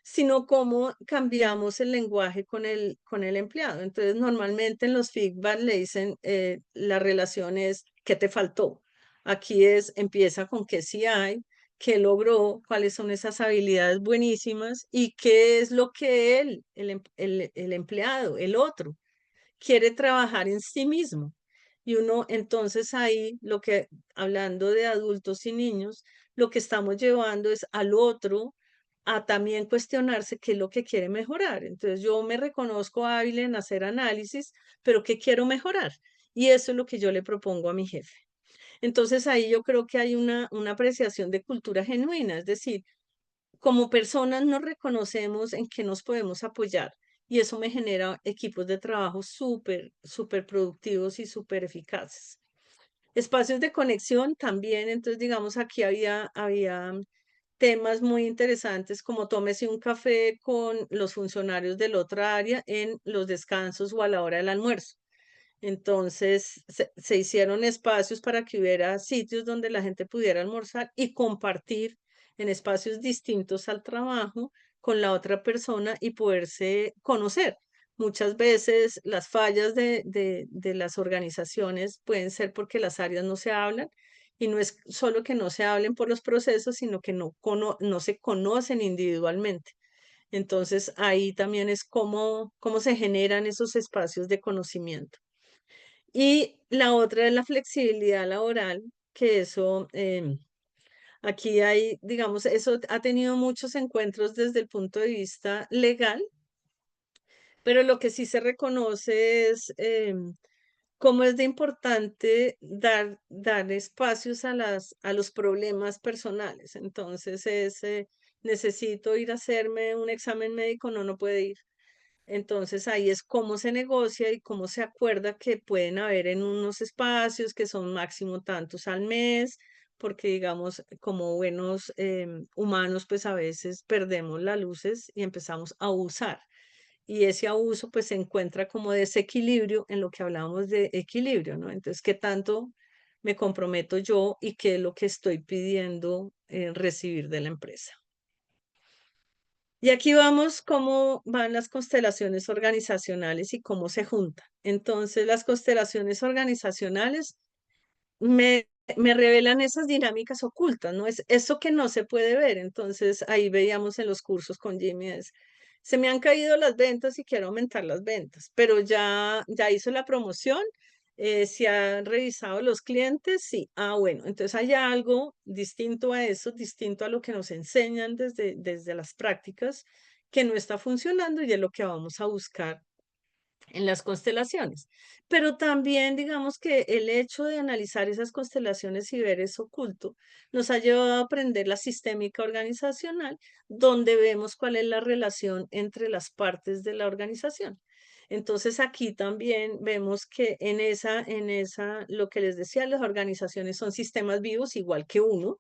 sino cómo cambiamos el lenguaje con el empleado. Entonces, normalmente en los feedback le dicen, la relación es, ¿qué te faltó? Aquí empieza con qué sí hay, qué logró, cuáles son esas habilidades buenísimas y qué es lo que el empleado, el otro, quiere trabajar en sí mismo. Y uno, entonces ahí, hablando de adultos y niños, lo que estamos llevando es al otro a también cuestionarse qué es lo que quiere mejorar. Entonces yo me reconozco hábil en hacer análisis, pero ¿qué quiero mejorar? Y eso es lo que yo le propongo a mi jefe. Entonces ahí yo creo que hay una apreciación de cultura genuina, es decir, como personas nos reconocemos en que nos podemos apoyar y eso me genera equipos de trabajo súper productivos y súper eficaces. Espacios de conexión también, entonces digamos aquí había temas muy interesantes como tómese un café con los funcionarios de la otra área en los descansos o a la hora del almuerzo. Entonces se hicieron espacios para que hubiera sitios donde la gente pudiera almorzar y compartir en espacios distintos al trabajo con la otra persona y poderse conocer. Muchas veces las fallas de las organizaciones pueden ser porque las áreas no se hablan y no es solo que no se hablen por los procesos, sino que no se conocen individualmente. Entonces ahí también es cómo se generan esos espacios de conocimiento. Y la otra es la flexibilidad laboral, que eso, aquí hay, digamos, eso ha tenido muchos encuentros desde el punto de vista legal, pero lo que sí se reconoce es cómo es de importante dar espacios a los problemas personales. Entonces, necesito ir a hacerme un examen médico, no puede ir. Entonces ahí es cómo se negocia y cómo se acuerda que pueden haber en unos espacios que son máximo tantos al mes, porque digamos, como buenos humanos, pues a veces perdemos las luces y empezamos a abusar. Y ese abuso pues se encuentra como desequilibrio en lo que hablábamos de equilibrio, ¿no? Entonces, ¿qué tanto me comprometo yo y qué es lo que estoy pidiendo recibir de la empresa? Y aquí vamos cómo van las constelaciones organizacionales y cómo se juntan. Entonces, las constelaciones organizacionales me revelan esas dinámicas ocultas, ¿no? Es eso que no se puede ver. Entonces, ahí veíamos en los cursos con Jimmy, se me han caído las ventas y quiero aumentar las ventas, pero ya hizo la promoción, si han revisado los clientes, sí. Ah, bueno, entonces hay algo distinto a eso, distinto a lo que nos enseñan desde las prácticas, que no está funcionando y es lo que vamos a buscar en las constelaciones. Pero también digamos que el hecho de analizar esas constelaciones y ver eso oculto nos ha llevado a aprender la sistémica organizacional, donde vemos cuál es la relación entre las partes de la organización. Entonces aquí también vemos que lo que les decía, las organizaciones son sistemas vivos igual que uno,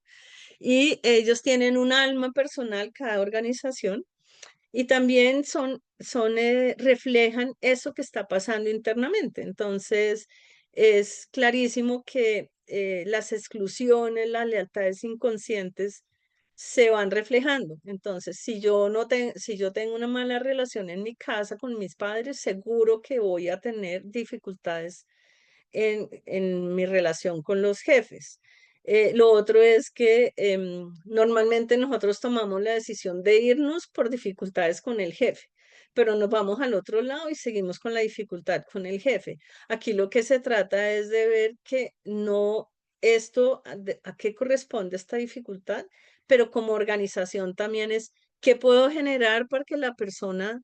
y ellos tienen un alma personal, cada organización, y también reflejan eso que está pasando internamente. Entonces, es clarísimo que las exclusiones, las lealtades inconscientes se van reflejando. Entonces, si yo tengo una mala relación en mi casa con mis padres, seguro que voy a tener dificultades en mi relación con los jefes. Lo otro es que normalmente nosotros tomamos la decisión de irnos por dificultades con el jefe, pero nos vamos al otro lado y seguimos con la dificultad con el jefe. Aquí lo que se trata es de ver que no a qué corresponde esta dificultad, pero como organización también es qué puedo generar para que la persona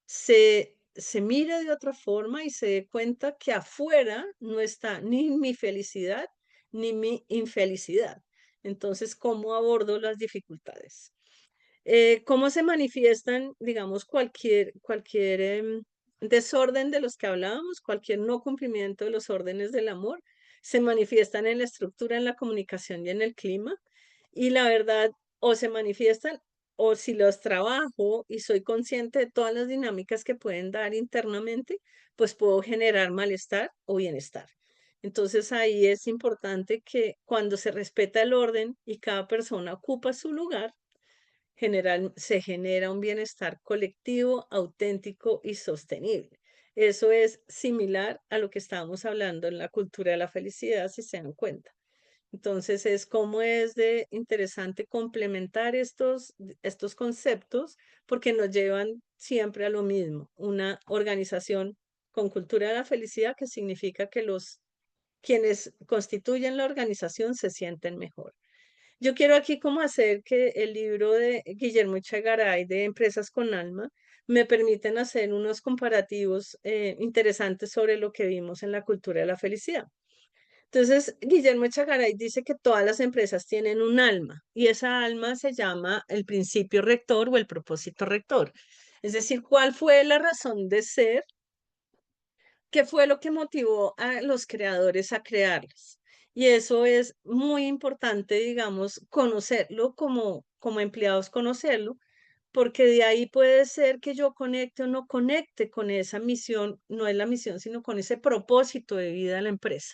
se mire de otra forma y se dé cuenta que afuera no está ni mi felicidad ni mi infelicidad. Entonces, ¿cómo abordo las dificultades? ¿Cómo se manifiestan, digamos, cualquier desorden de los que hablábamos, cualquier no cumplimiento de los órdenes del amor? Se manifiestan en la estructura, en la comunicación y en el clima. Y la verdad, o se manifiestan, o si los trabajo y soy consciente de todas las dinámicas que pueden dar internamente, pues puedo generar malestar o bienestar. Entonces ahí es importante que cuando se respeta el orden y cada persona ocupa su lugar, se genera un bienestar colectivo, auténtico y sostenible. Eso es similar a lo que estábamos hablando en la cultura de la felicidad, si se dan cuenta. Entonces es como es de interesante complementar estos conceptos porque nos llevan siempre a lo mismo, una organización con cultura de la felicidad que significa que quienes constituyen la organización se sienten mejor. Yo quiero aquí como hacer que el libro de Guillermo Echegaray de Empresas con Alma me permiten hacer unos comparativos interesantes sobre lo que vimos en la cultura de la felicidad. Entonces, Guillermo Echegaray dice que todas las empresas tienen un alma y esa alma se llama el principio rector o el propósito rector. Es decir, ¿cuál fue la razón de ser? ¿Qué fue lo que motivó a los creadores a crearlas? Y eso es muy importante, digamos, conocerlo como empleados, conocerlo, porque de ahí puede ser que yo conecte o no conecte con esa misión, no es la misión, sino con ese propósito de vida de la empresa.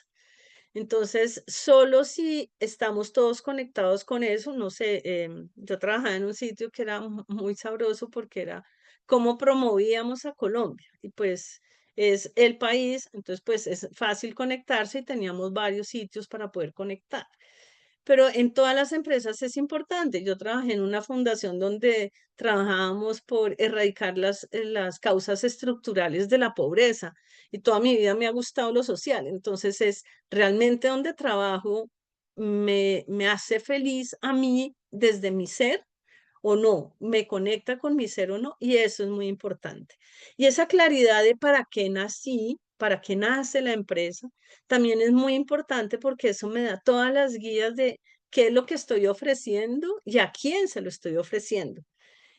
Entonces, solo si estamos todos conectados con eso, no sé, yo trabajaba en un sitio que era muy sabroso porque era cómo promovíamos a Colombia y pues es el país, entonces pues es fácil conectarse y teníamos varios sitios para poder conectar. Pero en todas las empresas es importante. Yo trabajé en una fundación donde trabajábamos por erradicar las causas estructurales de la pobreza y toda mi vida me ha gustado lo social. Entonces es realmente donde trabajo me hace feliz a mí desde mi ser o no, me conecta con mi ser o no, y eso es muy importante. Y esa claridad de para qué nací, para qué nace la empresa, también es muy importante porque eso me da todas las guías de qué es lo que estoy ofreciendo y a quién se lo estoy ofreciendo.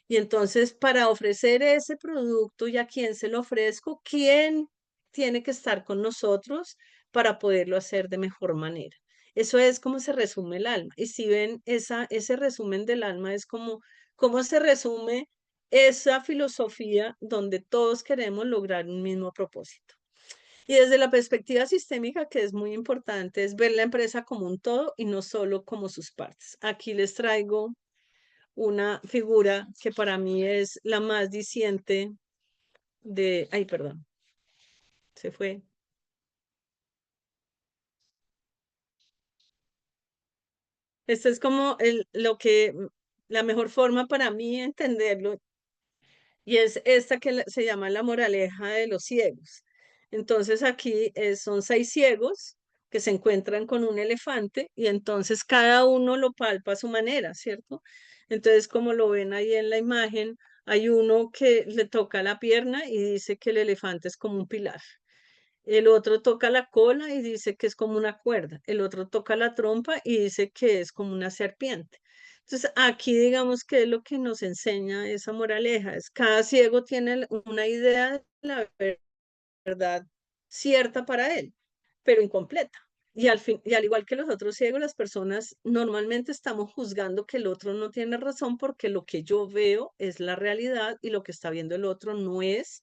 Y entonces, para ofrecer ese producto y a quién se lo ofrezco, ¿quién tiene que estar con nosotros para poderlo hacer de mejor manera? Eso es como se resume el alma. Y si ven, ese resumen del alma es como cómo se resume esa filosofía donde todos queremos lograr un mismo propósito. Y desde la perspectiva sistémica, que es muy importante, es ver la empresa como un todo y no solo como sus partes. Aquí les traigo una figura que para mí es la más diciente ay, perdón, se fue. Esta es como la mejor forma para mí entenderlo y es esta que se llama la moraleja de los ciegos. Entonces aquí son 6 ciegos que se encuentran con un elefante y entonces cada uno lo palpa a su manera, ¿cierto? Entonces, como lo ven ahí en la imagen, hay uno que le toca la pierna y dice que el elefante es como un pilar. El otro toca la cola y dice que es como una cuerda. El otro toca la trompa y dice que es como una serpiente. Entonces, aquí digamos que es lo que nos enseña esa moraleja. Es cada ciego tiene una idea de la verdad cierta para él, pero incompleta. Y al fin, y al igual que los otros ciegos, las personas normalmente estamos juzgando que el otro no tiene razón porque lo que yo veo es la realidad y lo que está viendo el otro no es.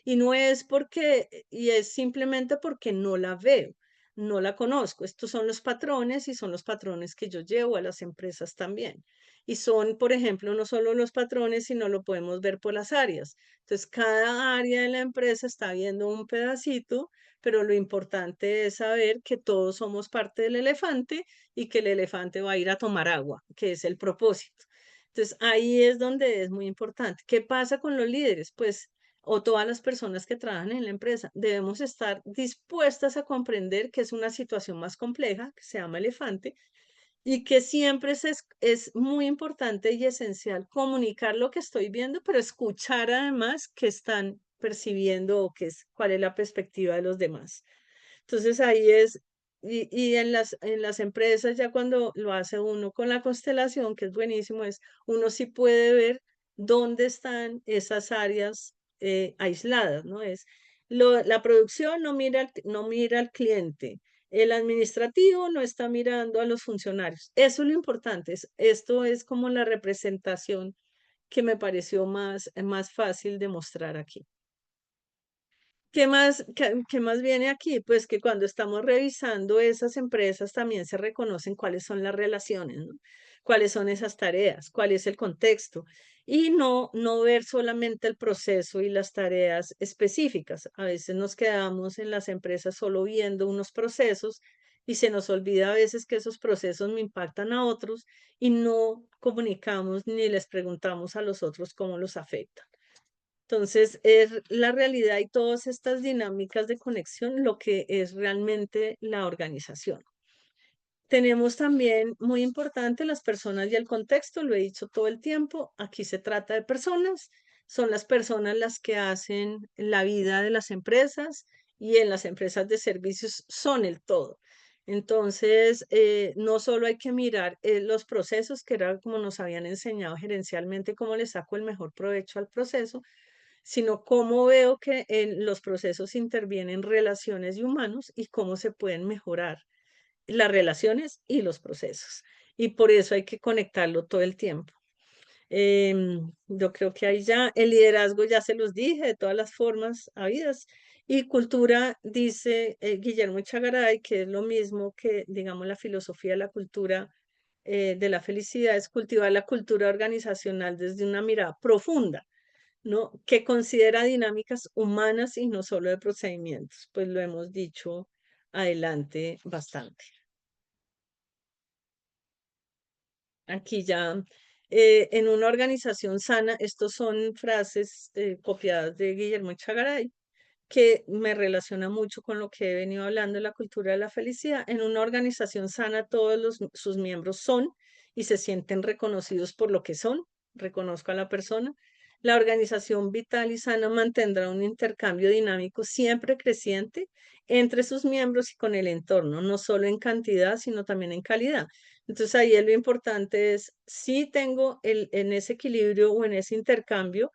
Y no es porque, y es simplemente porque no la veo, no la conozco. Estos son los patrones y son los patrones que yo llevo a las empresas también. Y son, por ejemplo, no solo los patrones, sino lo podemos ver por las áreas. Entonces, cada área de la empresa está viendo un pedacito, pero lo importante es saber que todos somos parte del elefante y que el elefante va a ir a tomar agua, que es el propósito. Entonces, ahí es donde es muy importante. ¿Qué pasa con los líderes? Pues o todas las personas que trabajan en la empresa, debemos estar dispuestas a comprender que es una situación más compleja, que se llama elefante, y que siempre es muy importante y esencial comunicar lo que estoy viendo, pero escuchar además qué están percibiendo o qué es, cuál es la perspectiva de los demás. Entonces ahí es, y en las empresas ya cuando lo hace uno con la constelación, que es buenísimo, es uno sí puede ver dónde están esas áreas aisladas, ¿no? Es la producción no mira al cliente, el administrativo no está mirando a los funcionarios. Eso es lo importante, esto es como la representación que me pareció más fácil de mostrar aquí. ¿Qué más viene aquí? Pues que cuando estamos revisando esas empresas también se reconocen cuáles son las relaciones, ¿no? Cuáles son esas tareas, cuál es el contexto y no ver solamente el proceso y las tareas específicas. A veces nos quedamos en las empresas solo viendo unos procesos y se nos olvida a veces que esos procesos me impactan a otros y no comunicamos ni les preguntamos a los otros cómo los afectan. Entonces, es la realidad y todas estas dinámicas de conexión lo que es realmente la organización. Tenemos también muy importante las personas y el contexto, lo he dicho todo el tiempo, aquí se trata de personas, son las personas las que hacen la vida de las empresas y en las empresas de servicios son el todo. Entonces, no solo hay que mirar los procesos, que era como nos habían enseñado gerencialmente, cómo le saco el mejor provecho al proceso, sino cómo veo que en los procesos intervienen relaciones y humanos y cómo se pueden mejorar las relaciones y los procesos. Y por eso hay que conectarlo todo el tiempo. Yo creo que ahí ya el liderazgo ya se los dije de todas las formas habidas. Y cultura, dice Guillermo Chagaray, que es lo mismo que, digamos, la filosofía de la cultura de la felicidad, es cultivar la cultura organizacional desde una mirada profunda, ¿no? Que considera dinámicas humanas y no solo de procedimientos, pues lo hemos dicho adelante bastante. Aquí ya, en una organización sana, estos son frases copiadas de Guillermo Chagaray, que me relaciona mucho con lo que he venido hablando de la cultura de la felicidad. En una organización sana, sus miembros son y se sienten reconocidos por lo que son. Reconozco a la persona. La organización vital y sana mantendrá un intercambio dinámico siempre creciente entre sus miembros y con el entorno, no solo en cantidad, sino también en calidad. Entonces ahí lo importante es, si tengo en ese equilibrio o en ese intercambio,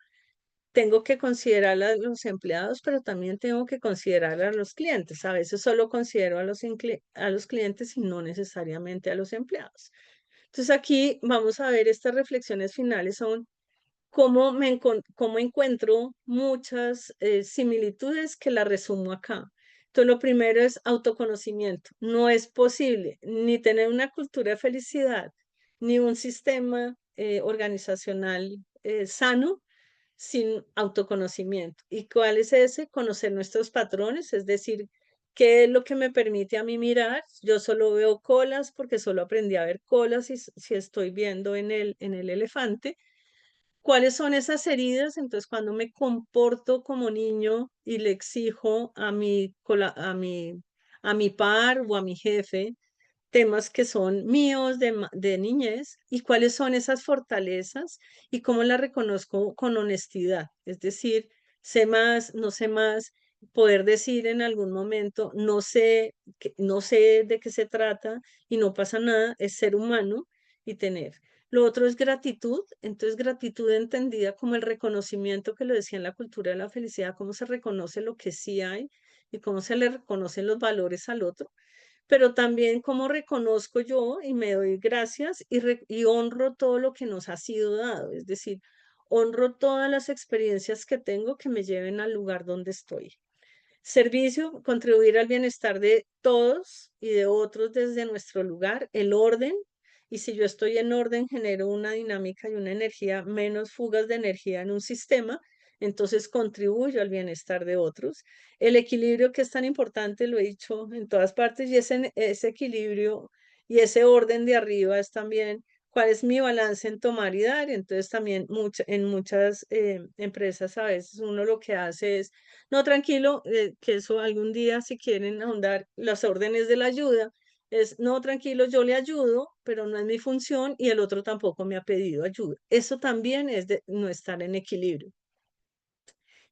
tengo que considerar a los empleados, pero también tengo que considerar a los clientes. A veces solo considero a los clientes y no necesariamente a los empleados. Entonces aquí vamos a ver estas reflexiones finales son cómo encuentro muchas similitudes que las resumo acá. Entonces lo primero es autoconocimiento. No es posible ni tener una cultura de felicidad, ni un sistema organizacional sano sin autoconocimiento. ¿Y cuál es ese? Conocer nuestros patrones, es decir, qué es lo que me permite a mí mirar. Yo solo veo colas porque solo aprendí a ver colas si estoy viendo en el elefante. ¿Cuáles son esas heridas? Entonces, cuando me comporto como niño y le exijo a mi par o a mi jefe temas que son míos de niñez y cuáles son esas fortalezas y cómo las reconozco con honestidad. Es decir, sé más, no sé más, poder decir en algún momento, no sé de qué se trata y no pasa nada, es ser humano y tener. Lo otro es gratitud, entonces gratitud entendida como el reconocimiento que lo decía en la cultura de la felicidad, cómo se reconoce lo que sí hay y cómo se le reconocen los valores al otro. pero también cómo reconozco yo y me doy gracias y honro todo lo que nos ha sido dado, es decir, honro todas las experiencias que tengo que me lleven al lugar donde estoy. Servicio, contribuir al bienestar de todos y de otros desde nuestro lugar, el orden, y si yo estoy en orden, genero una dinámica y una energía, menos fugas de energía en un sistema, entonces contribuyo al bienestar de otros. El equilibrio que es tan importante, lo he dicho en todas partes, y ese equilibrio y ese orden de arriba es también cuál es mi balance en tomar y dar. Entonces también en muchas empresas a veces uno lo que hace es no, tranquilo, que eso algún día, si quieren ahondar las órdenes de la ayuda, es, no, tranquilo, yo le ayudo, pero no es mi función y el otro tampoco me ha pedido ayuda. Eso también es de no estar en equilibrio.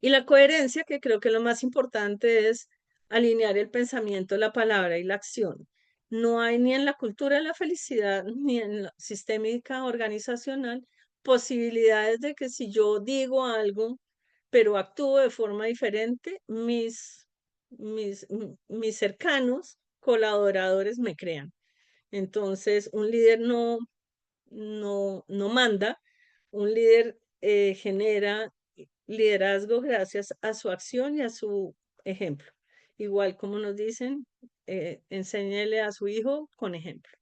Y la coherencia, que creo que lo más importante es alinear el pensamiento, la palabra y la acción. No hay ni en la cultura de la felicidad, ni en la sistémica organizacional posibilidades de que si yo digo algo, pero actúo de forma diferente, mis cercanos colaboradores me crean. Entonces, un líder no manda, un líder genera liderazgo gracias a su acción y a su ejemplo. Igual como nos dicen, enséñele a su hijo con ejemplo.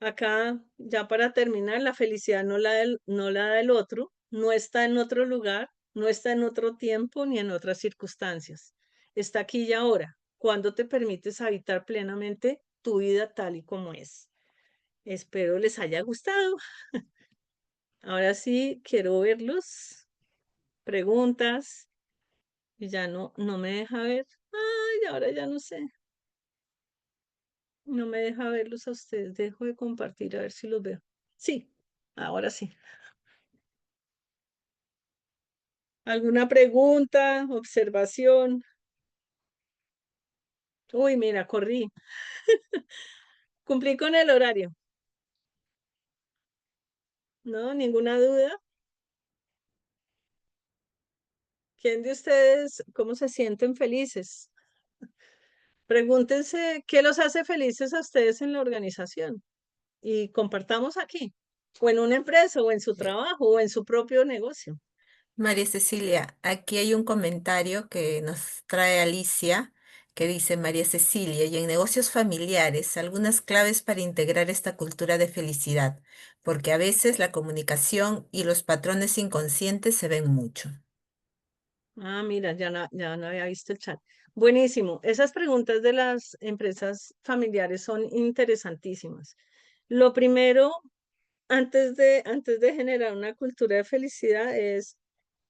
Acá, ya para terminar, la felicidad no la da el otro, no está en otro lugar, no está en otro tiempo ni en otras circunstancias. Está aquí y ahora, cuando te permites habitar plenamente tu vida tal y como es. Espero les haya gustado. Ahora sí, quiero verlos. Preguntas. Y ya no me deja ver. Ay, ahora ya no sé. No me deja verlos a ustedes. Dejo de compartir a ver si los veo. Sí, ahora sí. ¿Alguna pregunta, observación? Uy, mira, corrí. Cumplí con el horario. ¿No? ¿Ninguna duda? ¿Quién de ustedes, cómo se sienten felices? Pregúntense qué los hace felices a ustedes en la organización y compartamos aquí, o en una empresa, o en su trabajo, o en su propio negocio. María Cecilia, aquí hay un comentario que nos trae Alicia, que dice María Cecilia, y en negocios familiares, algunas claves para integrar esta cultura de felicidad, porque a veces la comunicación y los patrones inconscientes se ven mucho. Ah, mira, ya no había visto el chat. Buenísimo. Esas preguntas de las empresas familiares son interesantísimas. Lo primero, antes de generar una cultura de felicidad, es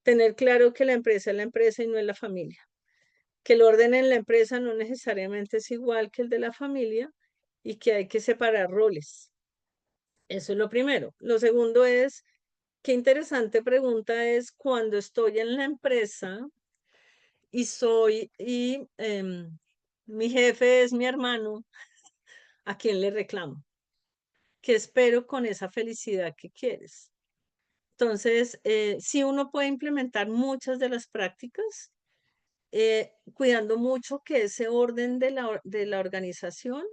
tener claro que la empresa es la empresa y no es la familia. Que el orden en la empresa no necesariamente es igual que el de la familia y que hay que separar roles. Eso es lo primero. Lo segundo es, qué interesante pregunta es cuando estoy en la empresa y mi jefe es mi hermano, ¿a quién le reclamo? ¿Qué espero con esa felicidad que quieres? Entonces, sí uno puede implementar muchas de las prácticas, cuidando mucho que ese orden de la organización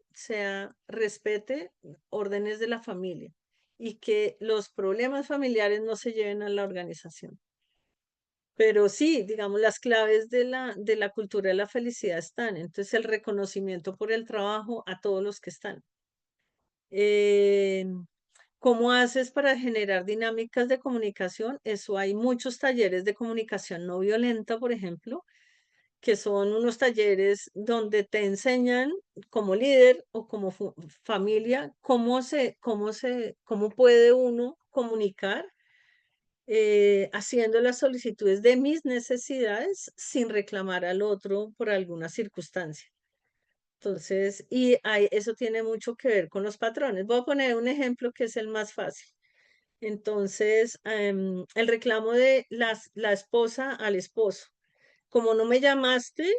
respete órdenes de la familia y que los problemas familiares no se lleven a la organización. Pero sí, digamos, las claves de la cultura de la felicidad están. Entonces, el reconocimiento por el trabajo a todos los que están. Eh, ¿Cómo haces para generar dinámicas de comunicación? Eso hay muchos talleres de comunicación no violenta, por ejemplo, que son unos talleres donde te enseñan como líder o como familia cómo puede uno comunicar haciendo las solicitudes de mis necesidades sin reclamar al otro por alguna circunstancia. Entonces, eso tiene mucho que ver con los patrones. Voy a poner un ejemplo que es el más fácil. Entonces, el reclamo de la esposa al esposo. Como no me llamaste,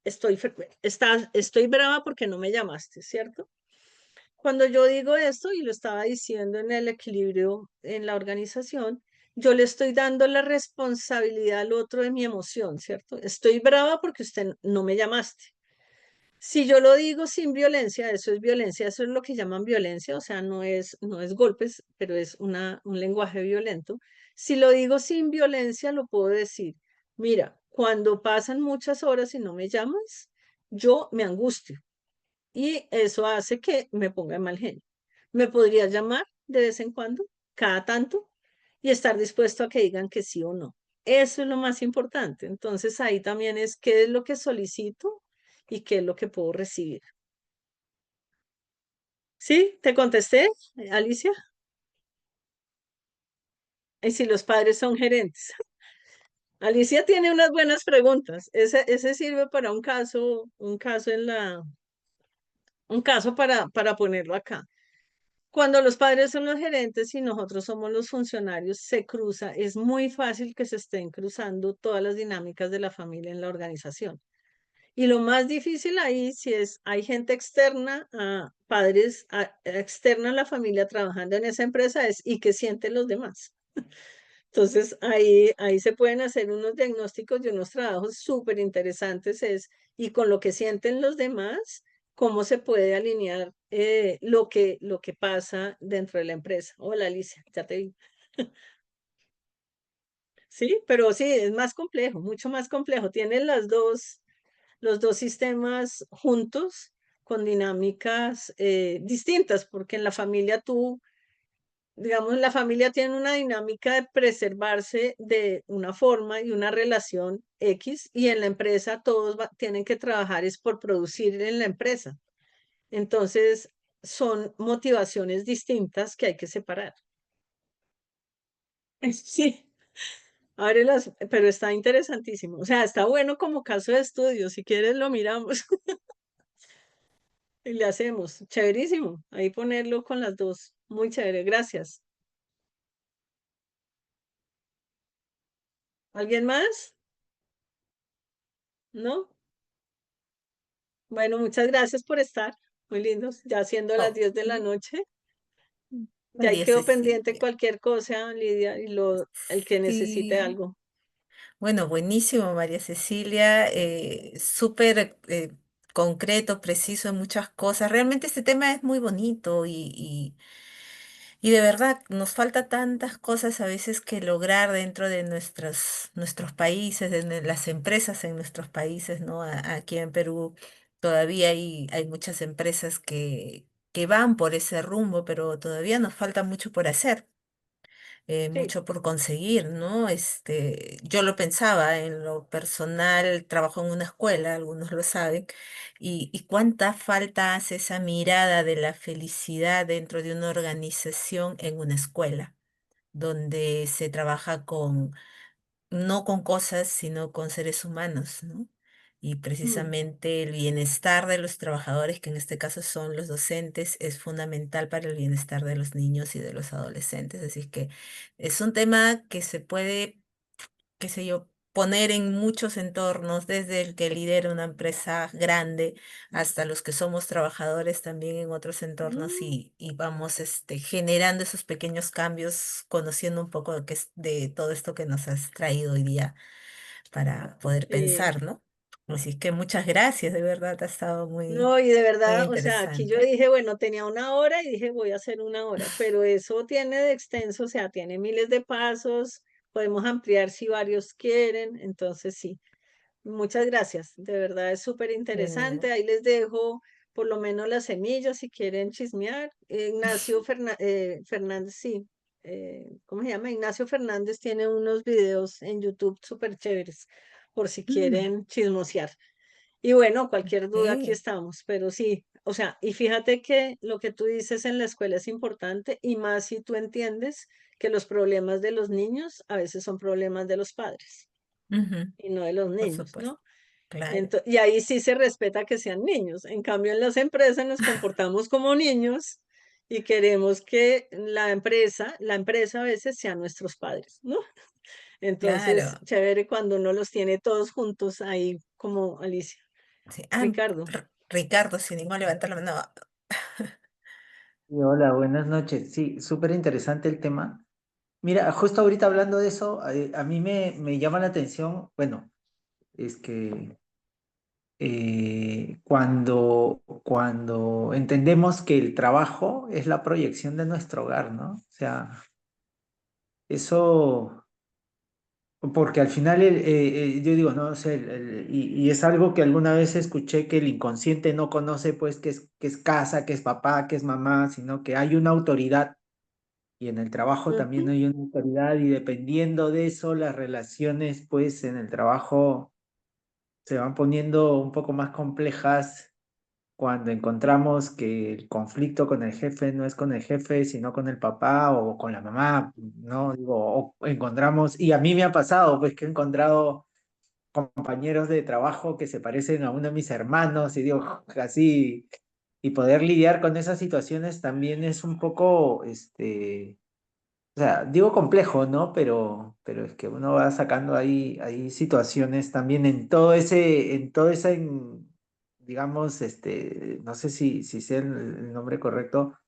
estoy brava porque no me llamaste, ¿cierto? Cuando yo digo esto, y lo estaba diciendo en el equilibrio en la organización, yo le estoy dando la responsabilidad al otro de mi emoción, ¿cierto? Estoy brava porque usted no me llamaste. Si yo lo digo sin violencia, eso es lo que llaman violencia, o sea, no es golpes, pero es un lenguaje violento. Si lo digo sin violencia, lo puedo decir, mira, cuando pasan muchas horas y no me llamas, yo me angustio y eso hace que me ponga de mal genio. Me podría llamar de vez en cuando, cada tanto, y estar dispuesto a que digan que sí o no. Eso es lo más importante. Entonces ahí también es qué es lo que solicito y qué es lo que puedo recibir. ¿Sí? ¿Te contesté, Alicia? Y si los padres son gerentes. Alicia tiene unas buenas preguntas. Ese sirve para un caso para ponerlo acá. Cuando los padres son los gerentes y nosotros somos los funcionarios, se cruza, es muy fácil que se estén cruzando todas las dinámicas de la familia en la organización. Y lo más difícil ahí, si es, hay gente externa a padres, externa a la familia trabajando en esa empresa, es y qué sienten los demás. Entonces, ahí se pueden hacer unos diagnósticos y unos trabajos súper interesantes, y con lo que sienten los demás, cómo se puede alinear lo que pasa dentro de la empresa. Hola, Alicia, ya te vi. Sí, pero sí, es más complejo, mucho más complejo. Tienen los dos sistemas juntos con dinámicas distintas, porque en la familia digamos, la familia tiene una dinámica de preservarse de una forma y una relación X, y en la empresa todos tienen que trabajar es por producir en la empresa. Entonces, son motivaciones distintas que hay que separar. Sí, pero está interesantísimo. O sea, está bueno como caso de estudio. Si quieres, lo miramos y le hacemos. Chéverísimo. Ahí ponerlo con las dos. Muy chévere. Gracias. ¿Alguien más? ¿No? Bueno, muchas gracias por estar. Muy lindos. Ya siendo las Oh, 10 de la noche. Ya ahí María quedó pendiente Cecilia. cualquier cosa, Lidia, y el que necesite Sí. algo. Bueno, buenísimo, María Cecilia. Súper concreto, preciso en muchas cosas. Realmente este tema es muy bonito y de verdad nos falta tantas cosas a veces que lograr dentro de nuestros países, las empresas en nuestros países, ¿no? Aquí en Perú todavía hay muchas empresas que van por ese rumbo, pero todavía nos falta mucho por hacer, Sí, mucho por conseguir, ¿no? Yo lo pensaba en lo personal, trabajo en una escuela, algunos lo saben, y cuánta falta hace esa mirada de la felicidad dentro de una organización en una escuela, donde se trabaja no con cosas, sino con seres humanos, ¿no? Y mm, precisamente el bienestar de los trabajadores, que en este caso son los docentes, es fundamental para el bienestar de los niños y de los adolescentes. Así que es un tema que se puede, qué sé yo, poner en muchos entornos, desde el que lidera una empresa grande hasta los que somos trabajadores también en otros entornos mm, y vamos generando esos pequeños cambios, conociendo un poco de todo esto que nos has traído hoy día para poder sí. pensar, ¿no? Así que muchas gracias, de verdad, ha estado muy, No, y de muy verdad, o sea, aquí yo interesante. dije, bueno, tenía una hora y dije, voy a hacer una hora, pero eso tiene de extenso, o sea, tiene miles de pasos, podemos ampliar si varios quieren, entonces sí. Muchas gracias, de verdad es súper interesante. Bueno, Ahí les dejo por lo menos las semillas si quieren chismear. Ignacio Fernández, sí, ¿cómo se llama? Ignacio Fernández tiene unos videos en YouTube súper chéveres por si mm, quieren chismosear. Y bueno, cualquier duda aquí sí, estamos, pero sí, o sea, y fíjate que lo que tú dices en la escuela es importante y más si tú entiendes que los problemas de los niños a veces son problemas de los padres ujú, y no de los por niños, supuesto, ¿no? claro, Y ahí sí se respeta que sean niños. En cambio, en las empresas nos comportamos como niños y queremos que la empresa a veces sean nuestros padres, ¿no? Entonces, claro. chévere cuando uno los tiene todos juntos ahí como Alicia. Sí. Ricardo. Ricardo, sin ningún levantar la mano. Y hola, buenas noches. Sí, súper interesante el tema. Mira, justo ahorita hablando de eso, a mí me llama la atención, bueno, es que cuando entendemos que el trabajo es la proyección de nuestro hogar, ¿no? O sea, eso, porque al final yo digo, no sé, y es algo que alguna vez escuché que el inconsciente no conoce, pues, que es casa, que es papá, que es mamá, sino que hay una autoridad. Y en el trabajo también Ujú. hay una autoridad y dependiendo de eso, las relaciones, pues, en el trabajo se van poniendo un poco más complejas cuando encontramos que el conflicto con el jefe no es con el jefe, sino con el papá o con la mamá, ¿no? Digo, o encontramos, y a mí me ha pasado, pues que he encontrado compañeros de trabajo que se parecen a uno de mis hermanos y digo, así, y poder lidiar con esas situaciones también es un poco, o sea, digo complejo, ¿no? Pero es que uno va sacando ahí situaciones también en todo ese, digamos, no sé si sea el nombre correcto,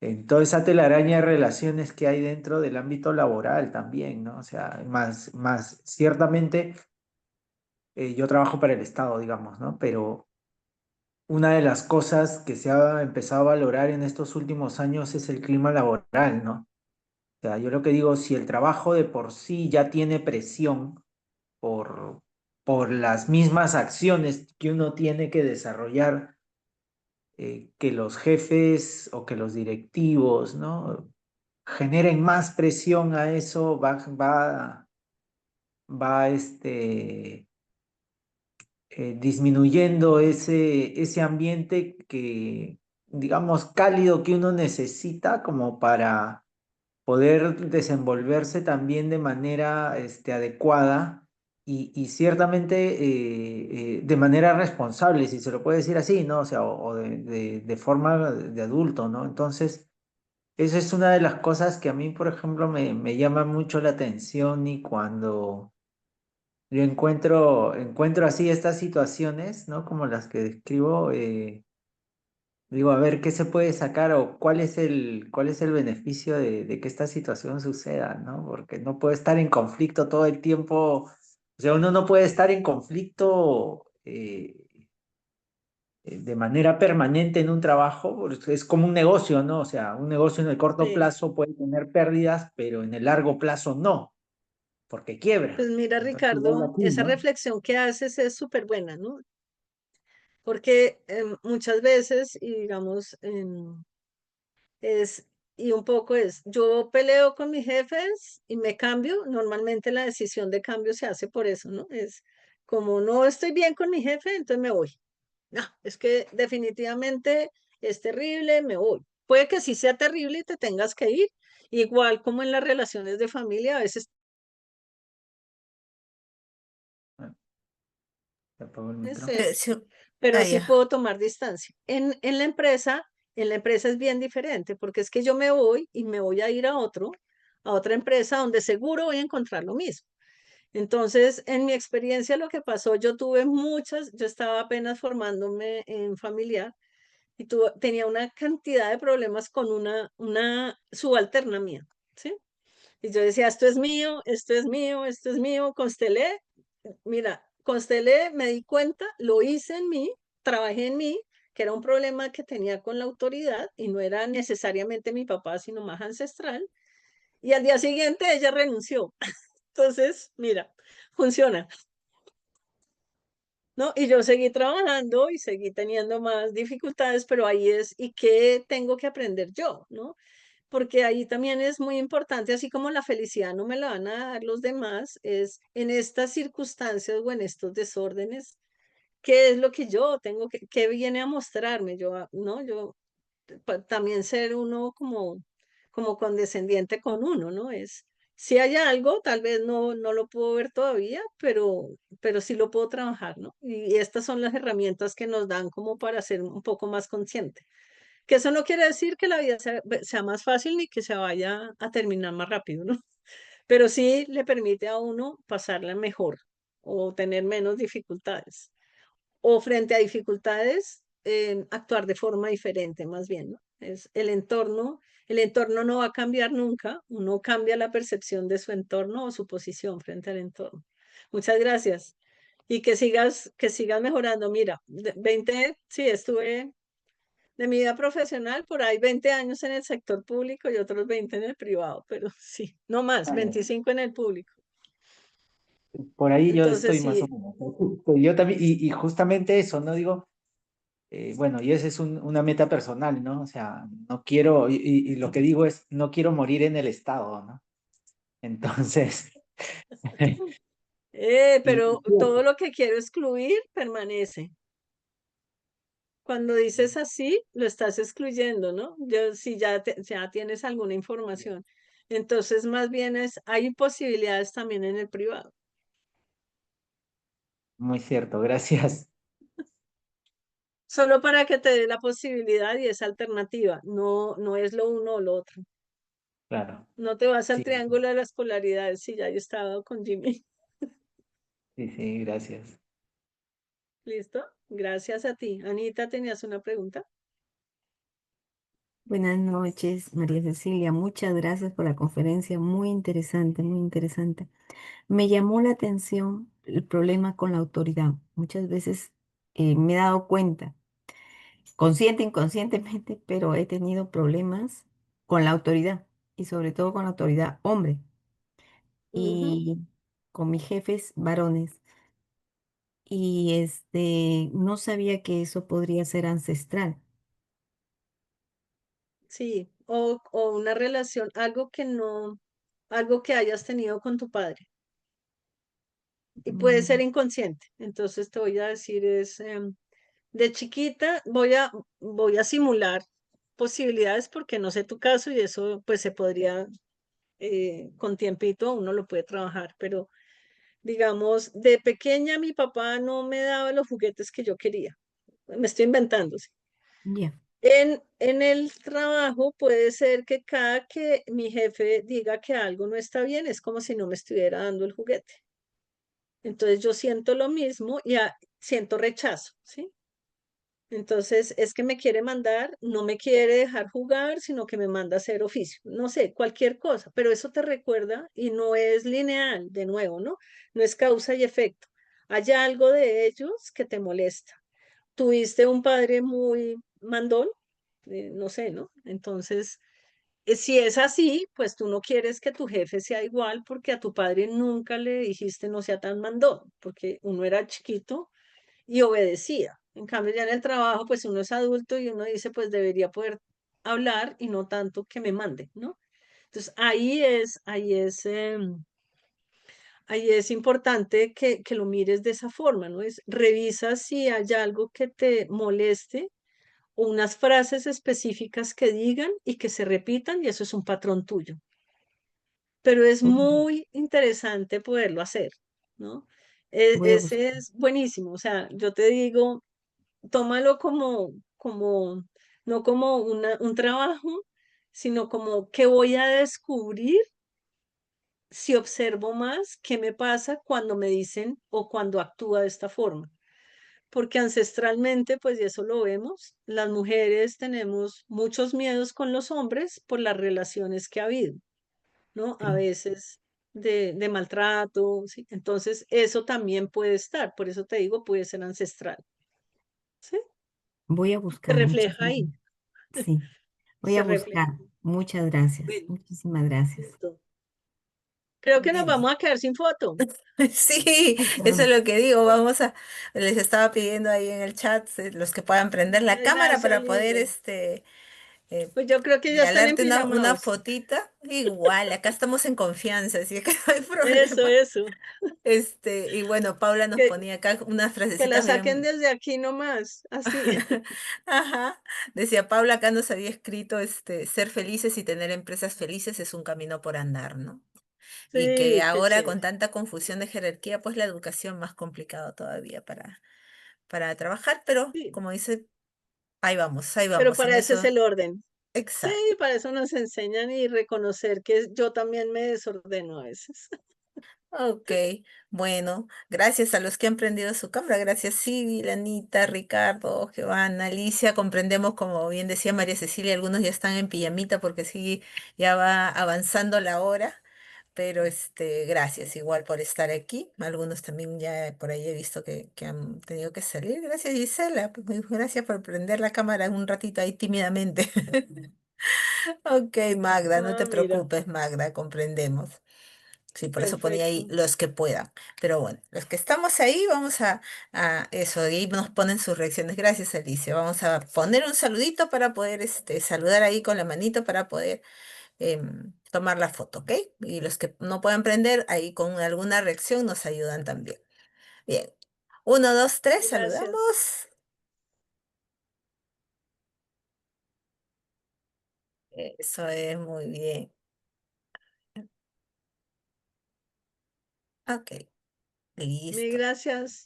en toda esa telaraña de relaciones que hay dentro del ámbito laboral también, ¿no? O sea, más ciertamente yo trabajo para el Estado, digamos, ¿no? Pero una de las cosas que se ha empezado a valorar en estos últimos años es el clima laboral, ¿no? O sea, yo lo que digo, si el trabajo de por sí ya tiene presión por, por las mismas acciones que uno tiene que desarrollar, que los jefes o que los directivos, ¿no? Generen más presión a eso, va disminuyendo ese ambiente que, digamos, cálido que uno necesita como para poder desenvolverse también de manera adecuada y ciertamente de manera responsable, si se lo puede decir así, ¿no? O sea, o de forma de adulto, ¿no? Entonces, esa es una de las cosas que a mí, por ejemplo, me llama mucho la atención y cuando yo encuentro así estas situaciones, ¿no? Como las que describo, digo, a ver qué se puede sacar o cuál es el beneficio de que esta situación suceda, ¿no? Porque no puede estar en conflicto todo el tiempo, o sea, uno no puede estar en conflicto de manera permanente en un trabajo, porque es como un negocio, ¿no? O sea, un negocio en el corto Sí. plazo puede tener pérdidas, pero en el largo plazo no, porque Pues quiebra. mira, Entonces, igual Ricardo, aquí, esa ¿no? reflexión que haces es súper buena, ¿no? Porque muchas veces, y digamos, es, y un poco es, yo peleo con mis jefes y me cambio, normalmente la decisión de cambio se hace por eso, ¿no? Es como no estoy bien con mi jefe, entonces me voy. No, es que definitivamente es terrible, me voy. Puede que sí sea terrible y te tengas que ir, igual como en las relaciones de familia, a veces Ah, se apagó el es micro. eso, Sí. pero Ah, sí ya. puedo tomar distancia. En la empresa es bien diferente, porque es que yo me voy y me voy a ir a otra empresa donde seguro voy a encontrar lo mismo. Entonces, en mi experiencia, lo que pasó, yo estaba apenas formándome en familiar y tenía una cantidad de problemas con una subalterna mía, ¿sí? Y yo decía, esto es mío, esto es mío, esto es mío, constelé, mira, constelé, me di cuenta, lo hice en mí, trabajé en mí, que era un problema que tenía con la autoridad y no era necesariamente mi papá, sino más ancestral. Y al día siguiente ella renunció. Entonces, mira, funciona, ¿no? Y yo seguí trabajando y seguí teniendo más dificultades, pero ahí es, ¿y qué tengo que aprender yo, ¿no? Porque ahí también es muy importante, así como la felicidad no me la van a dar los demás, es en estas circunstancias o en estos desórdenes, ¿qué es lo que yo tengo qué viene a mostrarme? Yo, ¿no? Yo también ser uno como condescendiente con uno, ¿no? Es, si hay algo, tal vez no lo puedo ver todavía, pero sí lo puedo trabajar, ¿no? Y estas son las herramientas que nos dan como para ser un poco más consciente. Que eso no quiere decir que la vida sea más fácil ni que se vaya a terminar más rápido, ¿no? Pero sí le permite a uno pasarla mejor o tener menos dificultades. O frente a dificultades, actuar de forma diferente, más bien, ¿no? Es el entorno no va a cambiar nunca, uno cambia la percepción de su entorno o su posición frente al entorno. Muchas gracias. y que sigas mejorando. Mira, 20, sí, estuve de mi vida profesional por ahí 20 años en el sector público y otros 20 en el privado, pero sí, no más, Ah, ya. 25 en el público. Por ahí yo Entonces, estoy más o sí, menos. Yo también, y justamente eso, ¿no? Digo, bueno, y esa es una meta personal, ¿no? O sea, no quiero, y lo que digo es, no quiero morir en el estado, ¿no? Entonces, pero y todo lo que quiero excluir permanece. Cuando dices así, lo estás excluyendo, ¿no? Yo, si ya tienes alguna información. Entonces, más bien hay posibilidades también en el privado. muy cierto, gracias. Solo para que te dé la posibilidad y esa alternativa. No, no es lo uno o lo otro. Claro, No te vas al sí, triángulo de las polaridades. Sí, ya yo he estado con Jimmy. sí, sí, gracias. ¿Listo? Gracias a ti. Anita, ¿tenías una pregunta? Buenas noches, María Cecilia. Muchas gracias por la conferencia. Muy interesante, muy interesante. Me llamó la atención el problema con la autoridad. Muchas veces me he dado cuenta, consciente, inconscientemente, pero he tenido problemas con la autoridad y sobre todo con la autoridad hombre Ujú. y con mis jefes varones. Y no sabía que eso podría ser ancestral. Sí, o una relación, algo que hayas tenido con tu padre. Y puede ser Mm, inconsciente. Entonces te voy a decir de chiquita voy a simular posibilidades porque no sé tu caso y eso pues se podría, con tiempito uno lo puede trabajar, pero digamos, de pequeña mi papá no me daba los juguetes que yo quería. Me estoy inventando. ¿Sí? ya. En el trabajo puede ser que cada que mi jefe diga que algo no está bien, es como si no me estuviera dando el juguete. Entonces yo siento lo mismo y siento rechazo, ¿sí? Entonces es que me quiere mandar, no me quiere dejar jugar, sino que me manda a hacer oficio. No sé, cualquier cosa, pero eso te recuerda y no es lineal, de nuevo, ¿no? No es causa y efecto. Hay algo de ellos que te molesta. Tuviste un padre muy mandón, no sé, ¿no? Entonces, si es así, pues tú no quieres que tu jefe sea igual porque a tu padre nunca le dijiste no sea tan mandón, porque uno era chiquito y obedecía. En cambio, ya en el trabajo, pues uno es adulto y uno dice, pues debería poder hablar y no tanto que me mande, ¿no? Entonces, ahí es importante que lo mires de esa forma, ¿no? Revisa si hay algo que te moleste o unas frases específicas que digan y que se repitan y eso es un patrón tuyo. Pero es muy interesante poderlo hacer, ¿no? Voy a Ese buscar. es buenísimo, o sea, yo te digo, tómalo no como un trabajo, sino como que voy a descubrir si observo más qué me pasa cuando me dicen o cuando actúa de esta forma. Porque ancestralmente, pues y eso lo vemos, las mujeres tenemos muchos miedos con los hombres por las relaciones que ha habido, ¿no? A Sí. veces de maltrato, ¿sí? Entonces, eso también puede estar, por eso te digo, puede ser ancestral, ¿sí? Voy a Se buscar. refleja Muchísimas. ahí, Sí, voy a se refleja. buscar. Muchas gracias. Bueno, Muchísimas gracias. listo. Creo que nos Bien. vamos a quedar sin foto. Sí, Ay, eso es perdón. lo que digo. Les estaba pidiendo ahí en el chat los que puedan prender la Ay, cámara gracias, para poder lindo. eh, Pues yo creo que ya están en regalarte una pijamados. fotita. Igual, acá estamos en confianza, así que no hay Eso, problema. eso. Y bueno, Paula nos Que, ponía acá unas que la frasecitas saquen bien. desde aquí nomás, así. Ajá. Decía Paula, acá nos había escrito, ser felices y tener empresas felices es un camino por andar, ¿no? Y que Sí, qué ahora con chévere. tanta confusión de jerarquía, pues la educación más complicado todavía para trabajar, pero Sí, como dice, ahí pero vamos, en para eso es eso, el orden. Sí, exacto. para eso nos enseñan y reconocer que yo también me desordeno a veces. Ok, bueno, gracias a los que han prendido su cámara, gracias Sidi, Lanita, Ricardo, Giovanna, Alicia, comprendemos, como bien decía María Cecilia, algunos ya están en pijamita porque sí, ya va avanzando la hora. pero gracias igual por estar aquí. Algunos también ya por ahí he visto que han tenido que salir. Gracias, Gisela. Pues, gracias por prender la cámara un ratito ahí tímidamente. Ok, Magda, no te Ah, mira, preocupes, Magda, comprendemos. Sí, por eso ponía ahí perfecto. los que puedan. Pero bueno, los que estamos ahí, vamos a eso, y ahí nos ponen sus reacciones. Gracias, Alicia. Vamos a poner un saludito para poder saludar ahí con la manito para poder tomar la foto, ¿ok? Y los que no puedan prender, ahí con alguna reacción nos ayudan también. Bien. Uno, dos, tres, Gracias. saludamos. Eso es muy bien. Ok, listo.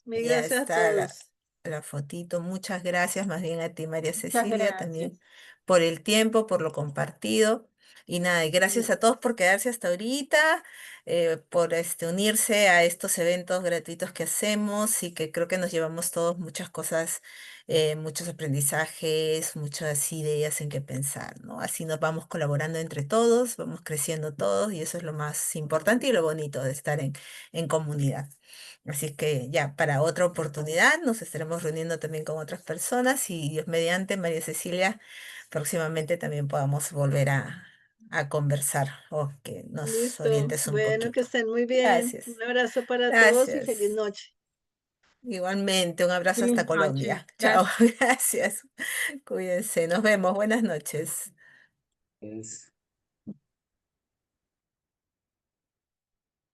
Mil Ya gracias a está todos. la fotito. Muchas gracias más bien a ti, María Muchas Cecilia, también gracias. por el tiempo, por lo compartido. Y nada, y gracias a todos por quedarse hasta ahorita, por unirse a estos eventos gratuitos que hacemos y que creo que nos llevamos todos muchas cosas, muchos aprendizajes, muchas ideas en qué pensar, ¿no? Así nos vamos colaborando entre todos, vamos creciendo todos y eso es lo más importante y lo bonito de estar en comunidad. Así es que ya para otra oportunidad nos estaremos reuniendo también con otras personas y Dios mediante, María Cecilia, próximamente también podamos volver a conversar o que nos Listo. orientes un Bueno, que poquito. estén muy bien. Un Gracias, abrazo para todos y feliz gracias. noche. Igualmente, un abrazo Feliz hasta noche. Colombia. Chao, Gracias. gracias. Cuídense, nos vemos, buenas noches. Es